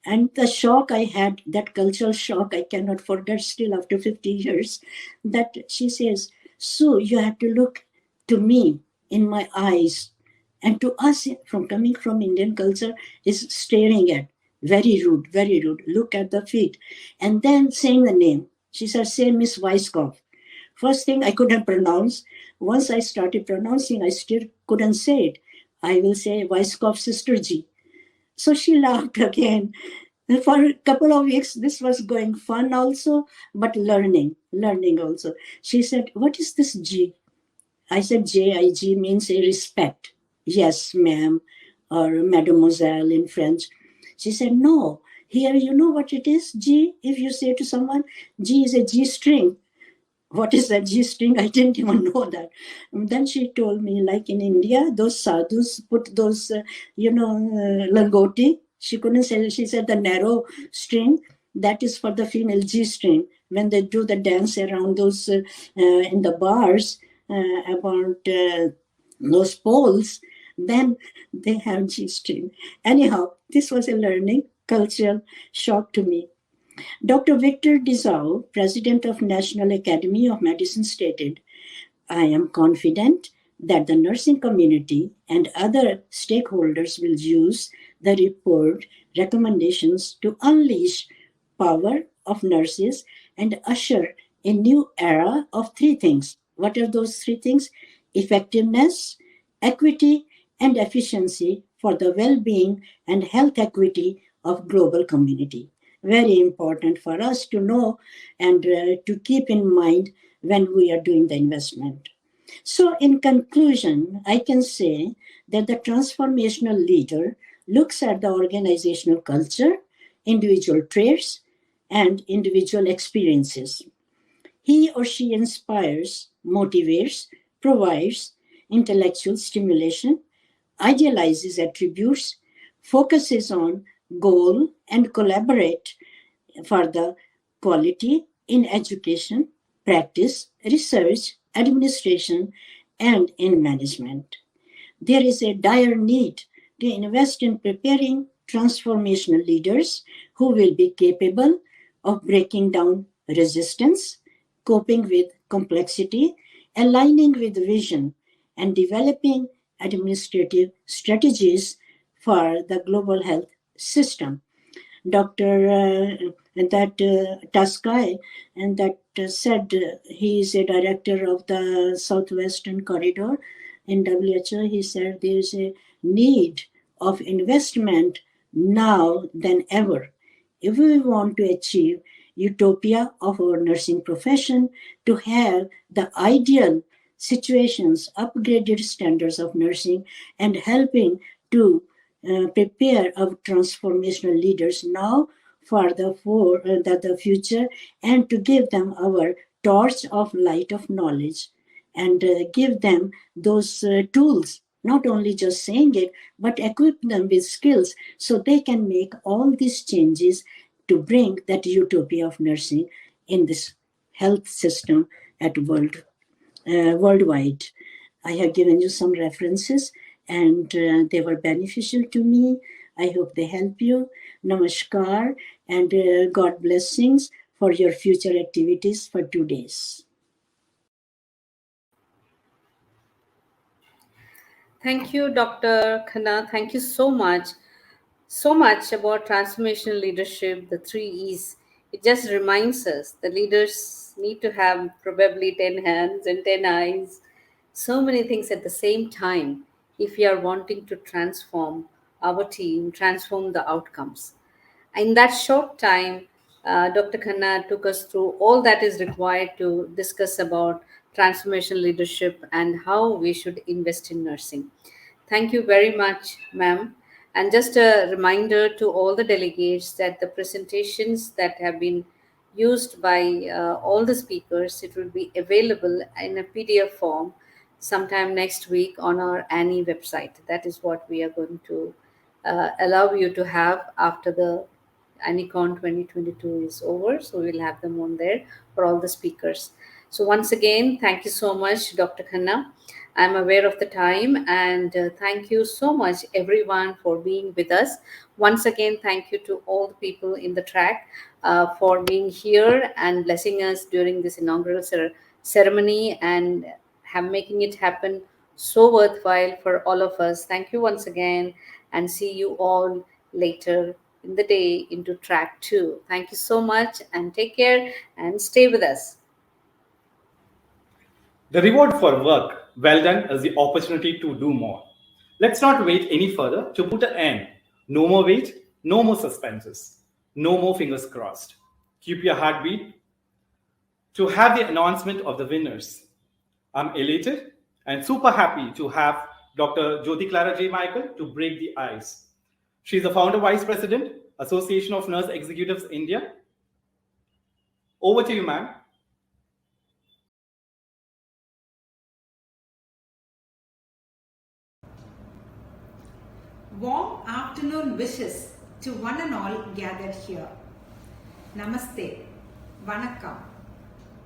F: And the shock I had, that cultural shock, I cannot forget still after 50 years, that she says, Sue, you have to look to me in my eyes And to us, from coming from Indian culture, is staring at, very rude, very rude. Look at the feet. And then saying the name. She said, say Miss Weisskopf. First thing I couldn't pronounce. Once I started pronouncing, I still couldn't say it. I will say Weisskopf Sister G. So she laughed again. For a couple of weeks, this was going fun also, but learning also. She said, what is this G? I said, JIG means a respect. Yes, ma'am, or mademoiselle in French. She said, no, here you know what it is, G? If you say to someone, G is a G string. What is that G string? I didn't even know that. And then she told me, like in India, those sadhus put those, langoti. She couldn't say, she said the narrow string, that is for the female G string. When they do the dance around those, in the bars, about those poles, then they have G string. Anyhow, this was a learning cultural shock to me. Dr. Victor Dizau, president of National Academy of Medicine, stated, I am confident that the nursing community and other stakeholders will use the report recommendations to unleash power of nurses and usher a new era of three things. What are those three things? Effectiveness, equity, and efficiency for the well-being and health equity of global community. Very important for us to know and to keep in mind when we are doing the investment. So, in conclusion, I can say that the transformational leader looks at the organizational culture, individual traits, and individual experiences. He or she inspires, motivates, provides intellectual stimulation, idealizes attributes, focuses on goal, and collaborate for the quality in education, practice, research, administration, and in management. There is a dire need to invest in preparing transformational leaders who will be capable of breaking down resistance, coping with complexity, aligning with vision, and developing administrative strategies for the global health system. Dr. That Taskai, and that said he is a director of the Southwestern Corridor in WHO. He said there is a need of investment now than ever if we want to achieve utopia of our nursing profession, to have the ideal situations, upgraded standards of nursing, and helping to prepare our transformational leaders now for the future, and to give them our torch of light of knowledge, and give them those tools, not only just saying it, but equip them with skills so they can make all these changes to bring that utopia of nursing in this health system at worldwide. I have given you some references, and they were beneficial to me. I hope they help you. Namaskar, and God blessings for your future activities for 2 days.
C: Thank you, Dr. Khanna. Thank you so much. So much about transformational leadership, the three E's. It just reminds us the leaders need to have probably 10 hands and 10 eyes, so many things at the same time if we are wanting to transform our team, transform the outcomes. In that short time, Dr. Khanna took us through all that is required to discuss about transformational leadership and how we should invest in nursing. Thank you very much, ma'am. And just a reminder to all the delegates that the presentations that have been used by all the speakers, it will be available in a PDF form sometime next week on our Annie website. That is what we are going to allow you to have after the Anicon 2022 is over. So we'll have them on there for all the speakers. So once again, thank you so much, Dr. Khanna. I'm aware of the time, and thank you so much, everyone, for being with us. Once again, thank you to all the people in the track for being here and blessing us during this inaugural ceremony and have making it happen so worthwhile for all of us. Thank you once again, and see you all later in the day into track 2. Thank you so much, and take care and stay with us.
G: The reward for work well done is the opportunity to do more. Let's not wait any further to put an end. No more wait, no more suspenses, no more fingers crossed. Keep your heartbeat to have the announcement of the winners. I'm elated and super happy to have Dr. Jyoti Clara J. Michael to break the ice. She's the founder vice president, Association of Nurse Executives India. Over to you, ma'am.
H: Warm afternoon wishes to one and all gathered here. Namaste. Vanakkam.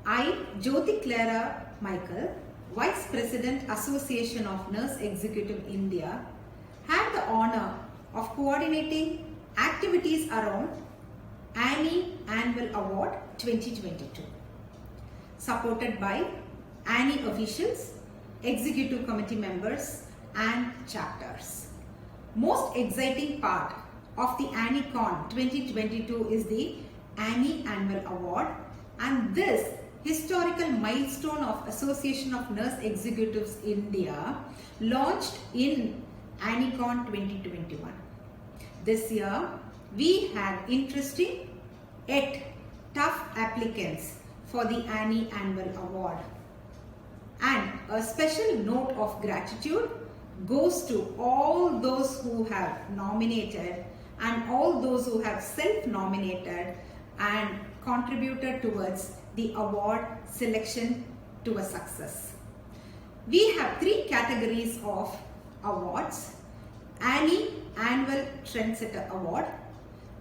H: I, Jyoti Clara Michael, Vice President, Association of Nurse Executive India, had the honor of coordinating activities around Annie Annual Award 2022, supported by Annie officials, executive committee members and chapters. Most exciting part of the AnnieCon 2022 is the Annie Annual Award, and this historical milestone of Association of Nurse Executives India launched in AnnieCon 2021. This year, we had interesting yet tough applicants for the Annie Annual Award. And a special note of gratitude goes to all those who have nominated and all those who have self-nominated and contributed towards the award selection to a success. We have 3 categories of awards: Annie Annual Trendsetter Award,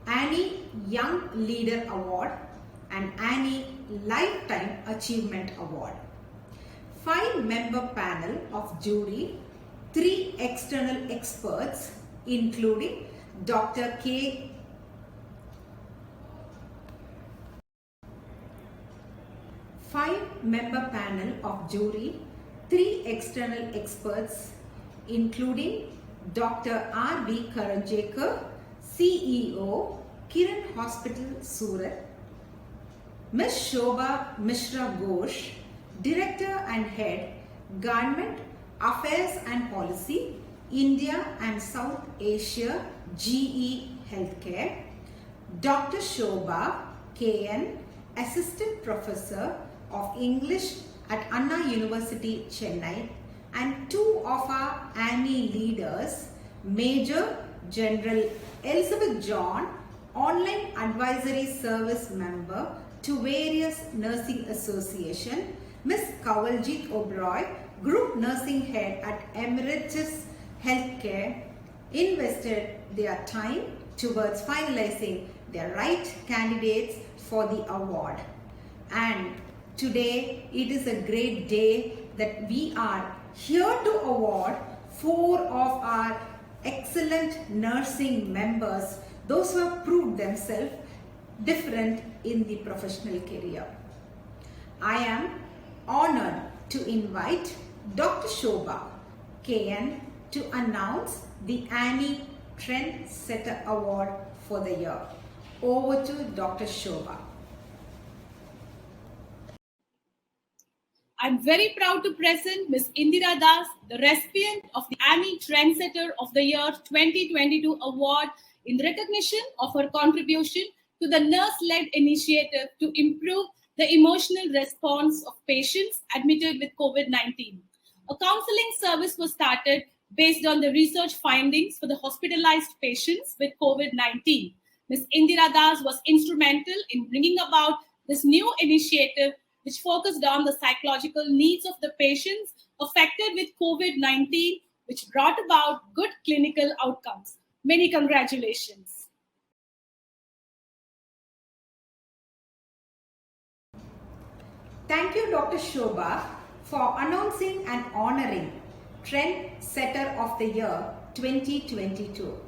H: Annie Young Leader Award, and Annie Lifetime Achievement Award. 5-member panel of jury, 3 external experts including Dr. K. 5-member panel of jury, 3 external experts including Dr. R.B. Karanjekar, CEO, Kiran Hospital, Surat, Ms. Shobha Mishra Ghosh, Director and Head, Government Affairs and Policy, India and South Asia, GE Healthcare, Dr. Shobha KN, Assistant Professor of English at Anna University, Chennai, and 2 of our Annie leaders, Major General Elizabeth John, Online Advisory Service Member to various nursing association, Ms. Kawaljit Oberoi, Group Nursing Head at Emeritus Healthcare, invested their time towards finalizing the right candidates for the award. And today it is a great day that we are here to award 4 of our excellent nursing members, those who have proved themselves different in the professional career. I am honored to invite Dr. Shobha KN to announce the Annie Trendsetter Award for the year. Over to Dr. Shobha.
I: I'm very proud to present Ms. Indira Das, the recipient of the Annie Trendsetter of the Year 2022 award in recognition of her contribution to the nurse-led initiative to improve the emotional response of patients admitted with COVID-19. A counseling service was started based on the research findings for the hospitalized patients with COVID-19. Ms. Indira Das was instrumental in bringing about this new initiative, which focused on the psychological needs of the patients affected with COVID-19, which brought about good clinical outcomes. Many congratulations.
H: Thank you, Dr. Shobha, for announcing and honoring Trendsetter of the Year 2022.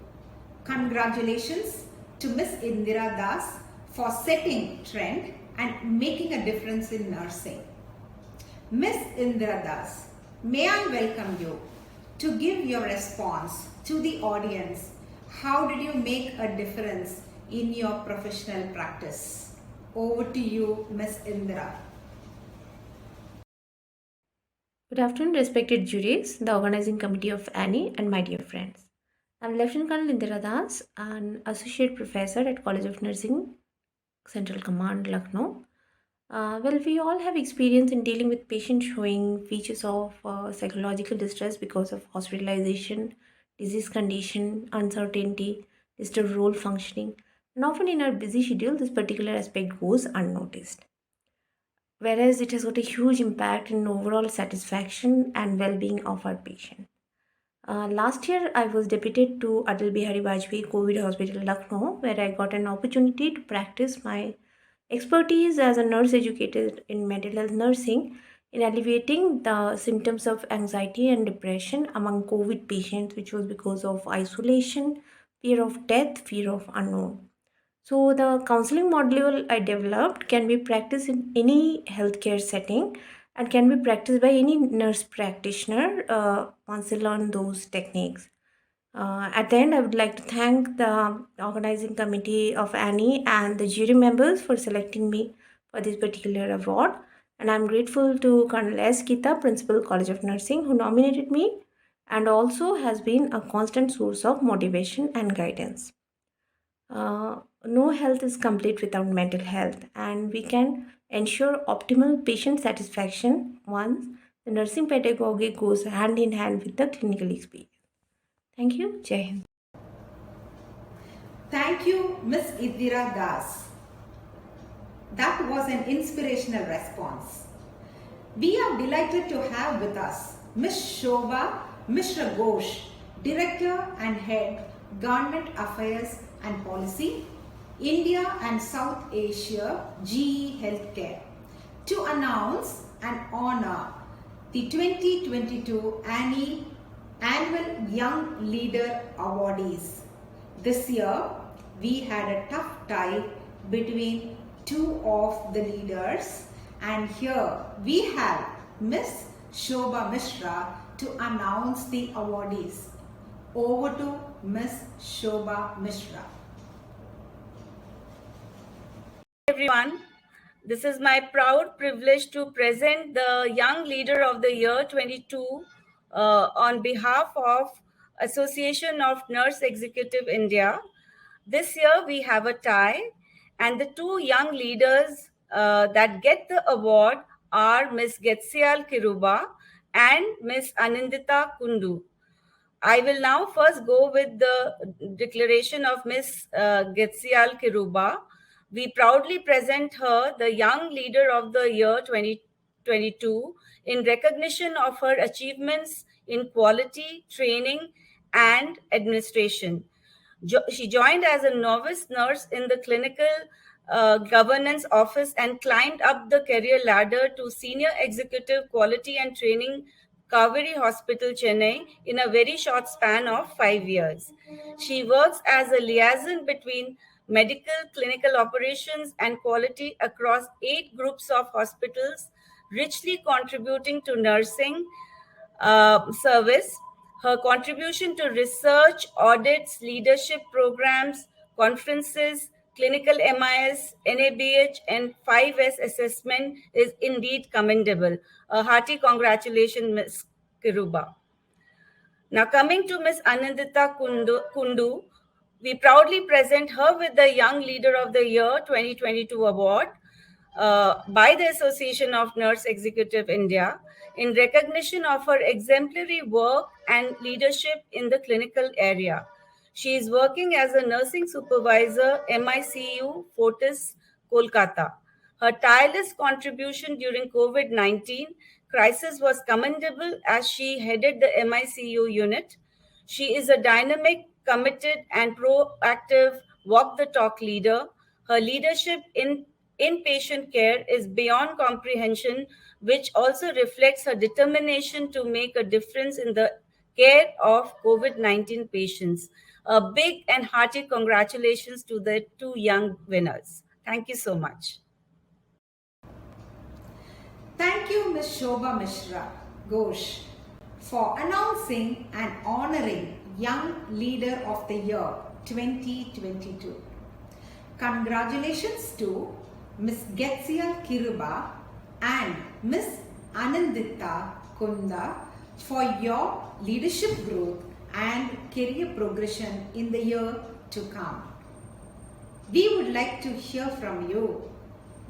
H: Congratulations to Ms. Indira Das for setting trend and making a difference in nursing. Ms. Indira Das, may I welcome you to give your response to the audience. How did you make a difference in your professional practice? Over to you, Ms. Indira.
J: Good afternoon, respected juries, the organizing committee of Annie, and my dear friends. I'm Lieutenant Colonel Indira Das, an associate professor at College of Nursing, Central Command, Lucknow. We all have experience in dealing with patients showing features of psychological distress because of hospitalization, disease condition, uncertainty, disturbed role functioning, and often in our busy schedule, this particular aspect goes unnoticed. Whereas it has got a huge impact in overall satisfaction and well-being of our patient. Last year, I was deputed to Atal Bihari Vajpayee COVID Hospital, Lucknow, where I got an opportunity to practice my expertise as a nurse educated in mental health nursing in alleviating the symptoms of anxiety and depression among COVID patients, which was because of isolation, fear of death, fear of unknown. So, the counseling module I developed can be practiced in any healthcare setting and can be practiced by any nurse practitioner once they learn those techniques. At the end, I would like to thank the organizing committee of Annie and the jury members for selecting me for this particular award. And I'm grateful to Colonel S. Gita, Principal, College of Nursing, who nominated me and also has been a constant source of motivation and guidance. No health is complete without mental health, and we can ensure optimal patient satisfaction once the nursing pedagogy goes hand in hand with the clinical experience. Thank you. Jai Hind.
H: Thank you, Ms. Indira Das. That was an inspirational response. We are delighted to have with us Ms. Shobha Mishra Ghosh, Director and Head, Government Affairs and Policy, India and South Asia, GE Healthcare, to announce and honor the 2022 Annie Annual Young Leader Awardees. This year, we had a tough tie between two of the leaders, and here we have Ms. Shobha Mishra to announce the awardees. Over to Ms. Shobha Mishra.
C: Everyone, this is my proud privilege to present the Young Leader of the Year 22 on behalf of Association of Nurse Executive India. This year we have a tie, and the two young leaders that get the award are Ms. Getsial Kiruba and Ms. Anindita Kundu. I will now first go with the declaration of Ms. Getsial Kiruba. We proudly present her the Young Leader of the Year 2022 in recognition of her achievements in quality, training, and administration. She joined as a novice nurse in the clinical governance office and climbed up the career ladder to senior executive quality and training Kaveri Hospital, Chennai, in a very short span of 5 years. She works as a liaison between medical, clinical operations, and quality across 8 groups of hospitals, richly contributing to nursing service. Her contribution to research, audits, leadership programs, conferences, clinical MIS, NABH, and 5S assessment is indeed commendable. A hearty congratulations, Ms. Kiruba. Now, coming to Ms. Anindita Kundu, we proudly present her with the Young Leader of the Year 2022 award by the Association of Nurse Executive India in recognition of her exemplary work and leadership in the clinical area. She is working as a nursing supervisor, MICU, Fortis, Kolkata. Her tireless contribution during COVID-19 crisis was commendable as she headed the MICU unit. She is a dynamic, committed, and proactive walk the talk leader. Her leadership in inpatient care is beyond comprehension, which also reflects her determination to make a difference in the care of COVID-19 patients. A big and hearty congratulations to the two young winners. Thank you so much.
H: Thank you, Ms. Shobha Mishra Ghosh, for announcing and honoring Young Leader of the Year 2022. Congratulations to Ms. Getzial Kiruba and Ms. Anandita Kunda for your leadership growth and career progression in the year to come. We would like to hear from you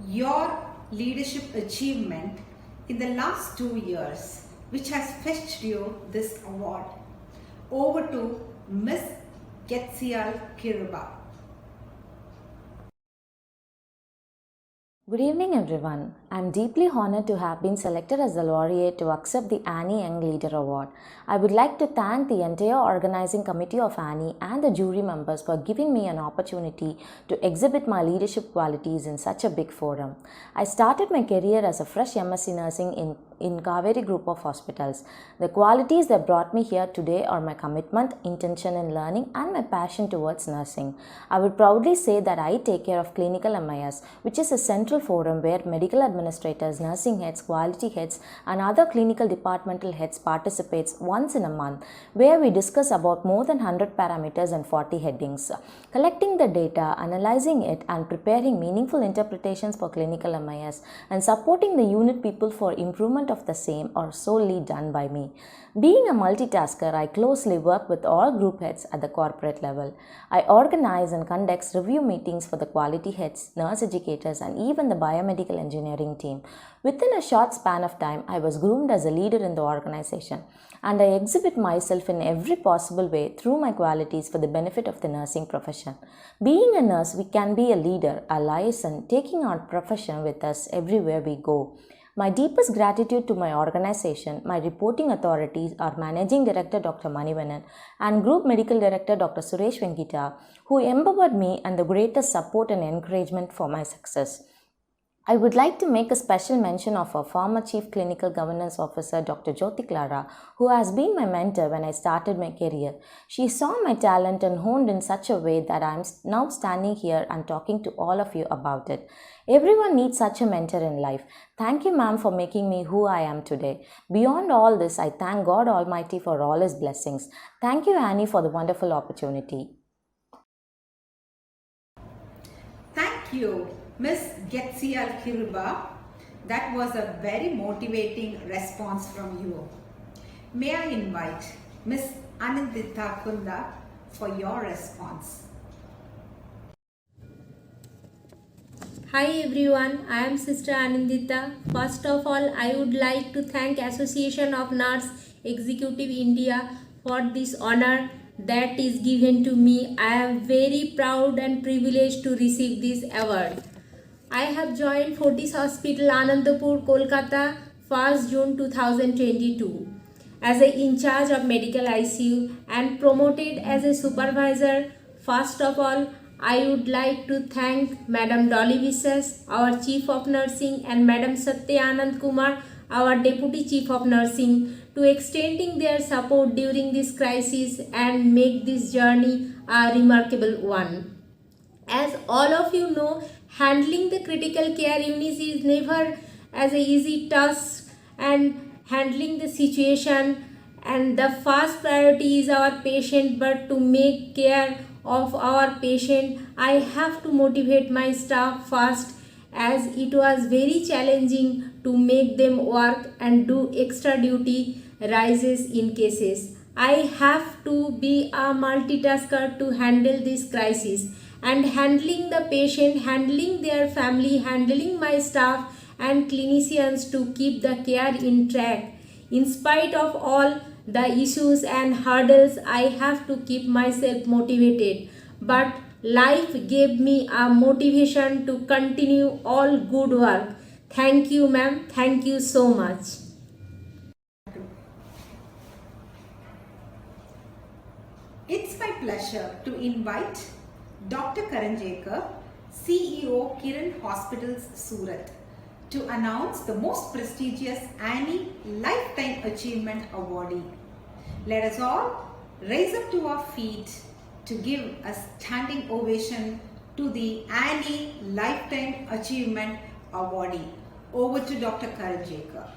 H: your leadership achievement in the last 2 years which has fetched you this award. Over to Ms. Getzial Kiruba.
K: Good evening, everyone. I'm deeply honored to have been selected as the laureate to accept the Annie Young Leader Award. I would like to thank the entire organizing committee of Annie and the jury members for giving me an opportunity to exhibit my leadership qualities in such a big forum. I started my career as a fresh MSc Nursing in Kaveri Group of Hospitals. The qualities that brought me here today are my commitment, intention in learning, and my passion towards nursing. I would proudly say that I take care of clinical MIS, which is a central forum where medical administrators, nursing heads, quality heads, and other clinical departmental heads participates once in a month, where we discuss about more than 100 parameters and 40 headings. Collecting the data, analyzing it, and preparing meaningful interpretations for clinical MIS, and supporting the unit people for improvement of the same are solely done by me. Being a multitasker, I closely work with all group heads at the corporate level. I organize and conduct review meetings for the quality heads, nurse educators, and even the biomedical engineering team. Within a short span of time, I was groomed as a leader in the organization, and I exhibit myself in every possible way through my qualities for the benefit of the nursing profession. Being a nurse, we can be a leader, a liaison, taking our profession with us everywhere we go. My deepest gratitude to my organization, my reporting authorities are Managing Director Dr. Manivanan and Group Medical Director Dr. Suresh Venkita, who empowered me and the greatest support and encouragement for my success. I would like to make a special mention of our former Chief Clinical Governance Officer, Dr. Jyoti Clara, who has been my mentor when I started my career. She saw my talent and honed in such a way that I am now standing here and talking to all of you about it. Everyone needs such a mentor in life. Thank you, ma'am, for making me who I am today. Beyond all this, I thank God Almighty for all His blessings. Thank you, Annie, for the wonderful opportunity.
H: Thank you, Ms. Getzial Kiruba. That was a very motivating response from you. May I invite Ms. Anandita Kunda for your response.
A: Hi everyone, I am Sister Anandita. First of all, I would like to thank Association of Nurse Executive India for this honor that is given to me. I am very proud and privileged to receive this award. I have joined Fortis Hospital, Anandapur, Kolkata, 1st June 2022 as an in charge of medical ICU and promoted as a supervisor. First of all, I would like to thank Madam Dolly Visas, our Chief of Nursing, and Madam Satya Anand Kumar, our Deputy Chief of Nursing, to extending their support during this crisis and make this journey a remarkable one. As all of you know, handling the critical care units is never as a easy task, and handling the situation and the first priority is our patient. But to make care of our patient, I have to motivate my staff first, as it was very challenging to make them work and do extra duty rises in cases. I have to be a multitasker to handle this crisis, and handling the patient, handling their family, handling my staff and clinicians to keep the care in track. In spite of all the issues and hurdles, I have to keep myself motivated. But life gave me a motivation to continue all good work. Thank you, ma'am. Thank you so much.
H: It's my pleasure to invite Dr. Karanjekar, CEO Kiran Hospitals Surat, to announce the most prestigious Annie Lifetime Achievement Awardee. Let us all raise up to our feet to give a standing ovation to the Annie Lifetime Achievement Awardee. Over to Dr. Karanjekar.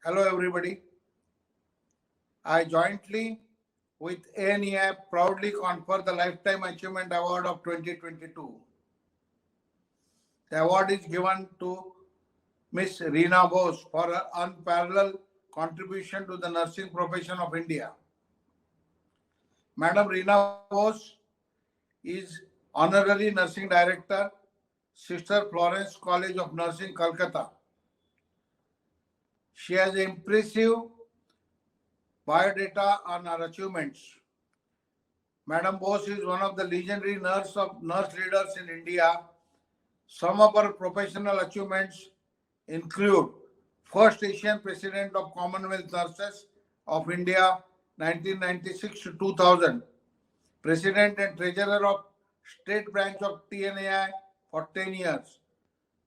L: Hello, everybody. I jointly with ANEI proudly confer the Lifetime Achievement Award of 2022. The award is given to Miss Reena Bose for her unparalleled contribution to the nursing profession of India. Madam Reena Bose is Honorary Nursing Director, Sister Florence College of Nursing, Calcutta. She has impressive biodata on her achievements. Madam Bose is one of the legendary nurse leaders in India. Some of her professional achievements include first Asian President of Commonwealth Nurses of India 1996 to 2000, President and Treasurer of State Branch of TNAI for 10 years,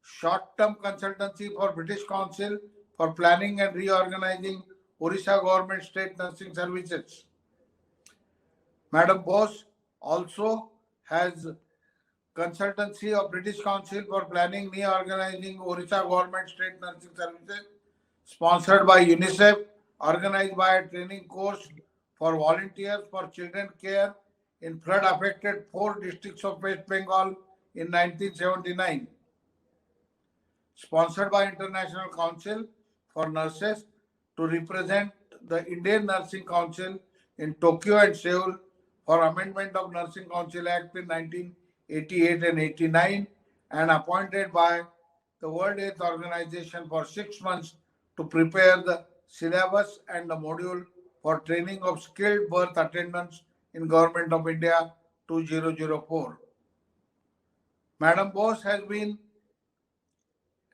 L: short-term consultancy for British Council for planning and reorganizing Orissa Government State Nursing Services. Madam Bose also has consultancy of British Council for planning reorganizing Orissa Government State Nursing Services, sponsored by UNICEF, organized by a training course for volunteers for children care in flood-affected 4 districts of West Bengal in 1979, sponsored by International Council for Nurses to represent the Indian Nursing Council in Tokyo and Seoul for amendment of Nursing Council Act in 1988 and 89, and appointed by the World Health Organization for 6 months to prepare the syllabus and the module for training of skilled birth attendants in Government of India 2004. Madam Bose has been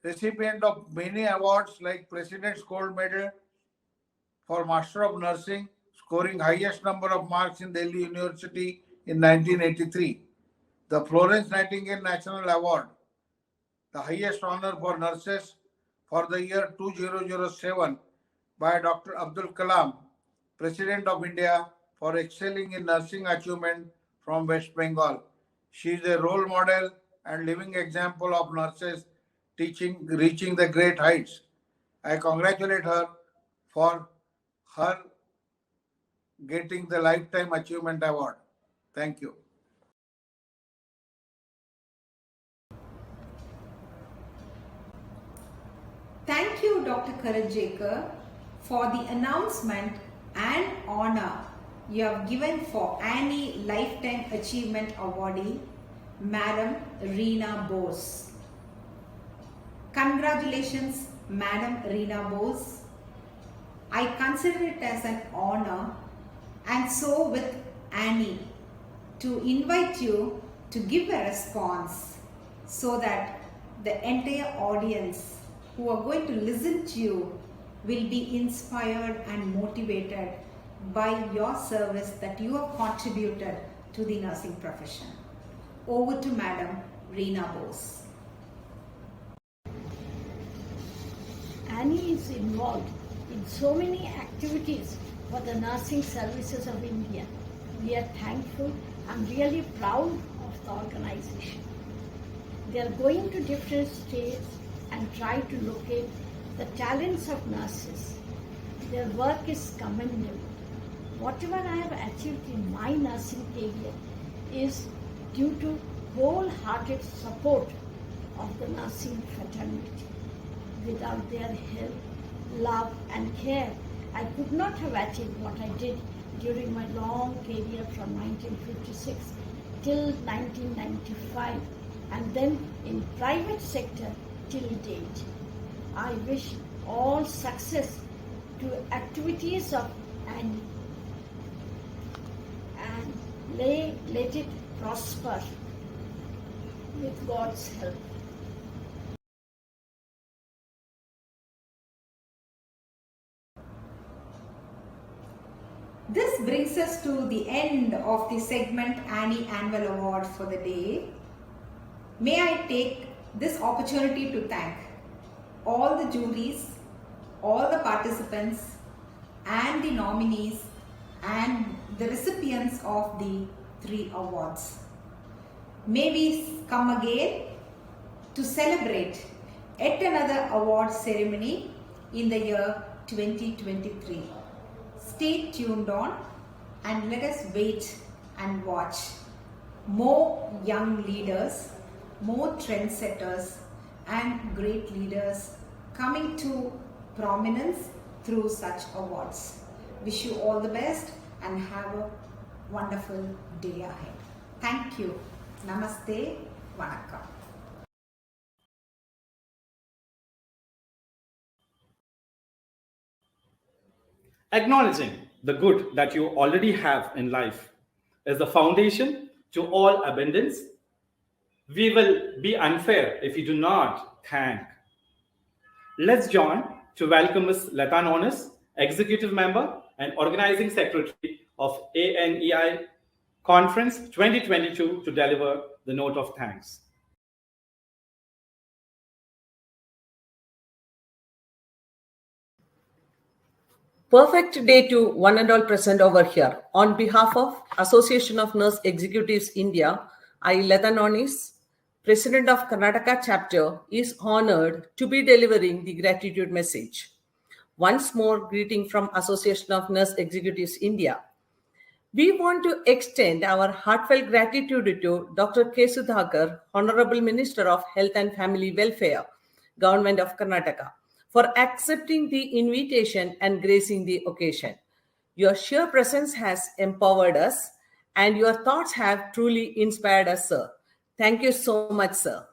L: recipient of many awards like President's Gold Medal for Master of Nursing, scoring highest number of marks in Delhi University in 1983. The Florence Nightingale National Award, the highest honor for nurses for the year 2007 by Dr. Abdul Kalam, President of India, for excelling in nursing achievement from West Bengal. She is a role model and living example of nurses reaching the great heights. I congratulate her for her getting the Lifetime Achievement Award. Thank you.
H: Thank you, Dr. Karanjekar, for the announcement and honor you have given for Annie Lifetime Achievement Awardee, Madam Reena Bose. Congratulations, Madam Reena Bose. I consider it as an honor, and so with Annie, to invite you to give a response so that the entire audience who are going to listen to you will be inspired and motivated by your service that you have contributed to the nursing profession. Over to Madam Reena Bose.
M: Annie is involved in so many activities for the nursing services of India. We are thankful and really proud of the organization. They are going to different states and try to locate the talents of nurses. Their work is commendable. Whatever I have achieved in my nursing career is due to wholehearted support of the nursing fraternity. Without their help, love and care, I could not have achieved what I did during my long career from 1956 till 1995, and then in private sector till date. I wish all success to activities of Annie and let it prosper with God's help.
H: This brings us to the end of the segment Annie Annual Award for the day. May I take this opportunity to thank all the juries, all the participants and the nominees and the recipients of the 3 awards. May we come again to celebrate yet another award ceremony in the year 2023. Stay tuned on and let us wait and watch more young leaders, more trendsetters and great leaders coming to prominence through such awards. Wish you all the best and have a wonderful day ahead. Thank you. Namaste. Vanakkam.
G: Acknowledging the good that you already have in life is the foundation to all abundance. We will be unfair if we do not thank. Let's join to welcome Ms. Lata Nonis, Executive Member and Organizing Secretary of ANEI Conference 2022 to deliver the note of thanks.
N: Perfect day to one and all present over here. On behalf of Association of Nurse Executives India, I, Lata Nonis, President of Karnataka chapter, is honored to be delivering the gratitude message. Once more, greeting from Association of Nurse Executives India. We want to extend our heartfelt gratitude to Dr. K. Sudhakar, Honorable Minister of Health and Family Welfare, Government of Karnataka, for accepting the invitation and gracing the occasion. Your sheer presence has empowered us and your thoughts have truly inspired us, sir. Thank you so much, sir.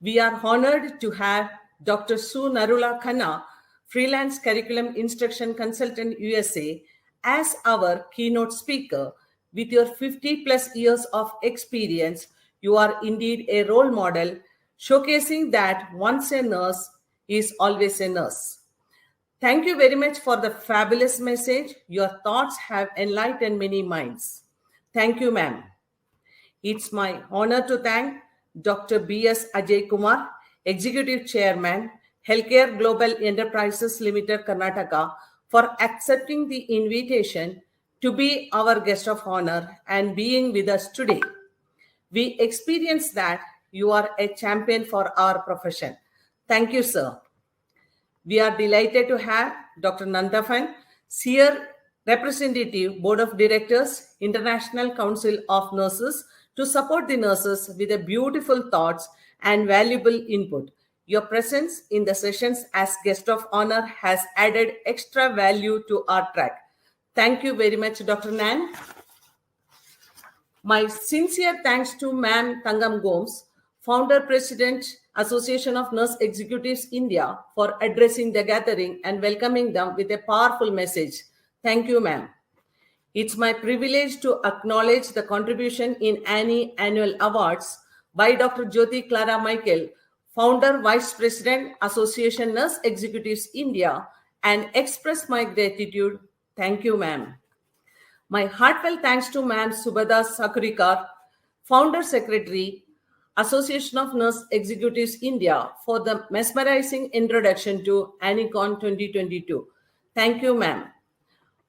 N: We are honored to have Dr. Su Narula Khanna, Freelance Curriculum Instruction Consultant USA, as our keynote speaker. With your 50 plus years of experience, you are indeed a role model, showcasing that once a nurse is always a nurse. Thank you very much for the fabulous message. Your thoughts have enlightened many minds. Thank you, ma'am. It's my honor to thank Dr. B.S. Ajay Kumar, Executive Chairman, Healthcare Global Enterprises Limited, Karnataka, for accepting the invitation to be our guest of honor and being with us today. We experience that you are a champion for our profession. Thank you, sir. We are delighted to have Dr. Nandafan, Senior Representative, Board of Directors, International Council of Nurses, to support the nurses with a beautiful thoughts and valuable input. Your presence in the sessions as guest of honor has added extra value to our track. Thank you very much, Dr. Nan. My sincere thanks to Ma'am Tangam Gomes, Founder President, Association of Nurse Executives India, for addressing the gathering and welcoming them with a powerful message. Thank you, ma'am. It's my privilege to acknowledge the contribution in ANI Annual Awards by Dr. Jyoti Clara Michael, Founder, Vice President, Association Nurse Executives India, and express my gratitude. Thank you, ma'am. My heartfelt thanks to Ma'am Subhada Sakurikar, Founder Secretary, Association of Nurse Executives India, for the mesmerizing introduction to ANICON 2022. Thank you, ma'am.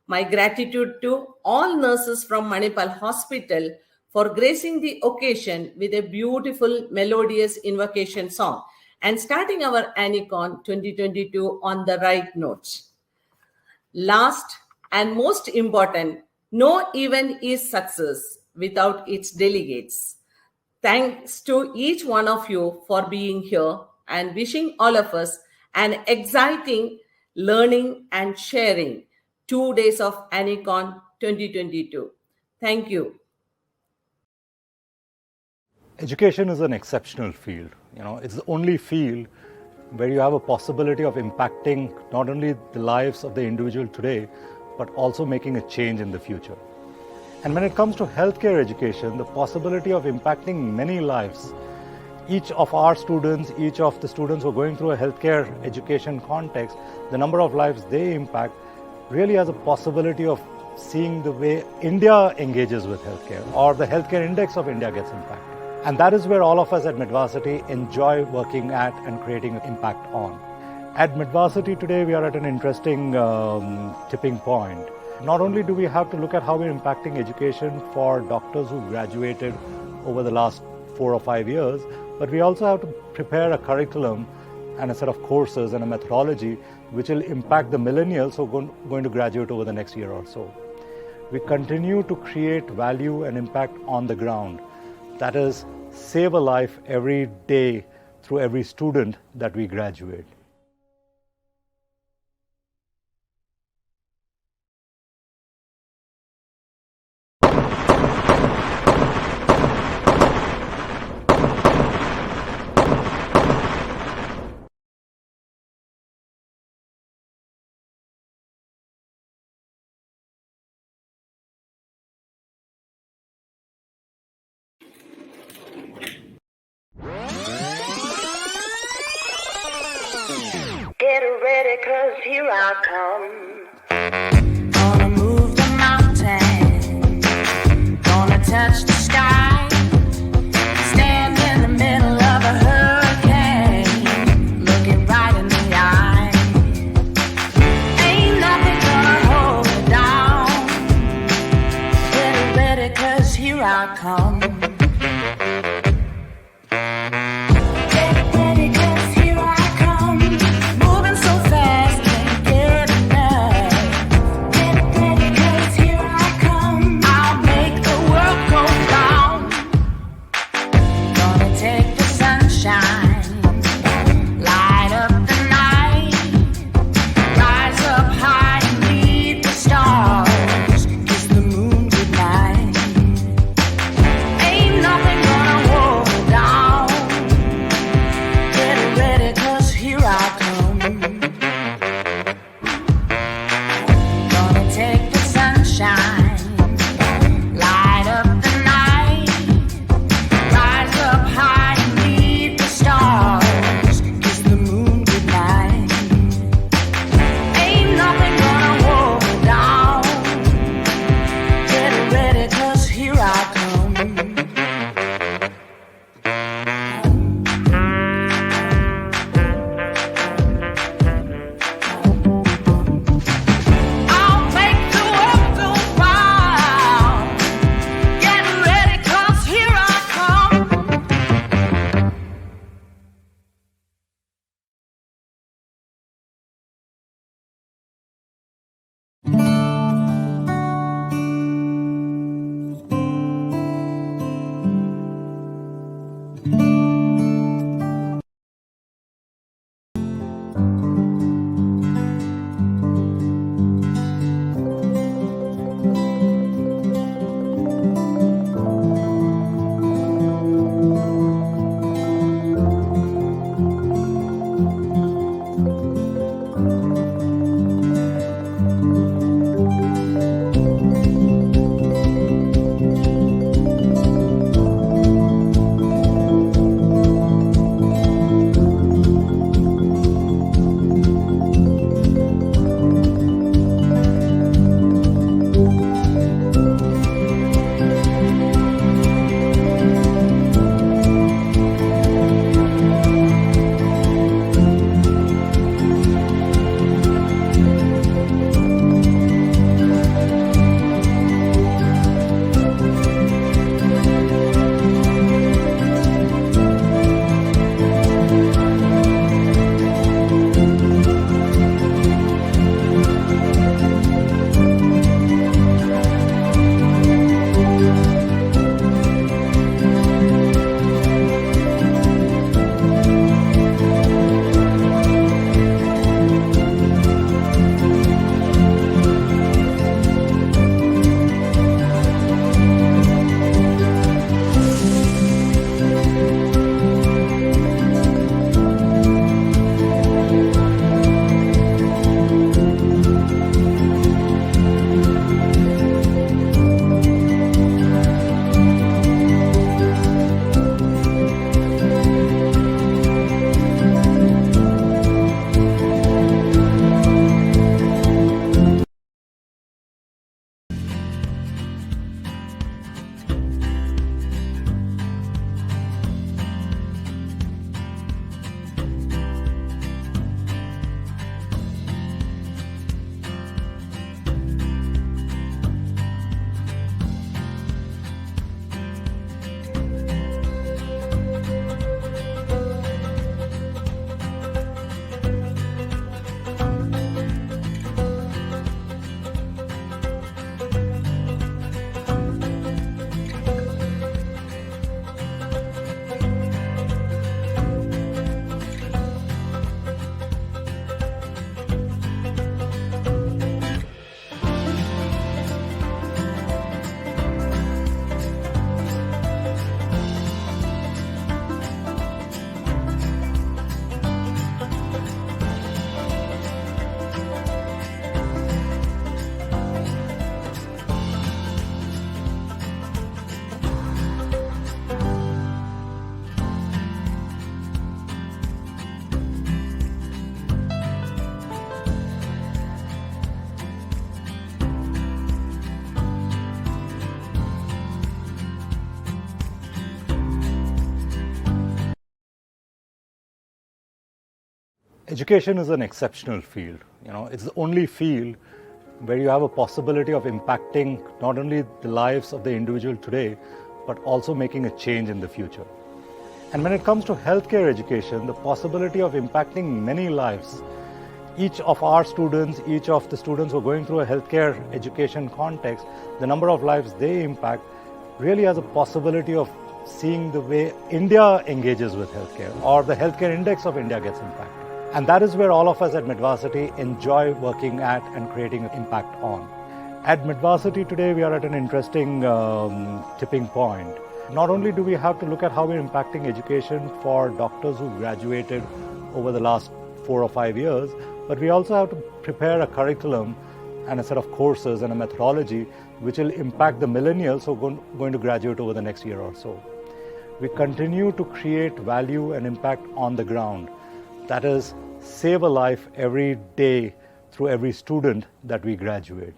N: My gratitude to all nurses from Manipal Hospital for gracing the occasion with a beautiful melodious invocation song and starting our ANICON 2022 on the right notes. Last and most important, no event is success without its delegates. Thanks to each one of you for being here and wishing all of us an exciting learning and sharing 2 days of ANICON 2022. Thank you.
O: Education is an exceptional field. It's the only field where you have a possibility of impacting not only the lives of the individual today, but also making a change in the future. And when it comes to healthcare education, the possibility of impacting many lives, each of our students, each of the students who are going through a healthcare education context, the number of lives they impact really has a possibility of seeing the way India engages with healthcare, or the healthcare index of India gets impacted. And that is where all of us at Midvarsity enjoy working at and creating an impact on. At Midvarsity today, we are at an interesting tipping point. Not only do we have to look at how we're impacting education for doctors who graduated over the last 4 or 5 years, but we also have to prepare a curriculum and a set of courses and a methodology which will impact the millennials who are going to graduate over the next year or so. We continue to create value and impact on the ground. That is, save a life every day through every student that we graduate. Education is an exceptional field. It's the only field where you have a possibility of impacting not only the lives of the individual today, but also making a change in the future. And when it comes to healthcare education, the possibility of impacting many lives, each of our students, each of the students who are going through a healthcare education context, the number of lives they impact really has a possibility of seeing the way India engages with healthcare, or the healthcare index of India gets impacted. And that is where all of us at Midvarsity enjoy working at and creating an impact on. At Midvarsity today, we are at an interesting tipping point. Not only do we have to look at how we're impacting education for doctors who graduated over the last 4 or 5 years, but we also have to prepare a curriculum and a set of courses and a methodology which will impact the millennials who are going to graduate over the next year or so. We continue to create value and impact on the ground. That is, save a life every day through every student that we graduate.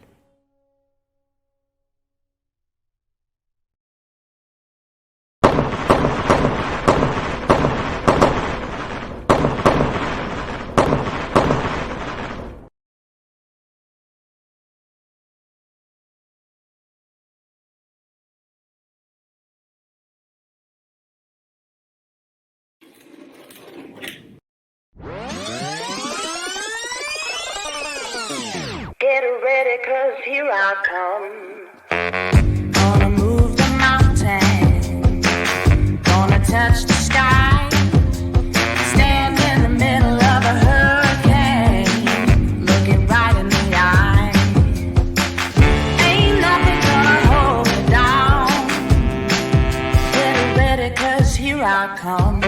P: Get ready, 'cause here I come. Gonna move the mountain, gonna touch the sky, stand in the middle of a hurricane, looking right in the eye. Ain't nothing gonna hold me down. Get ready, 'cause here I come.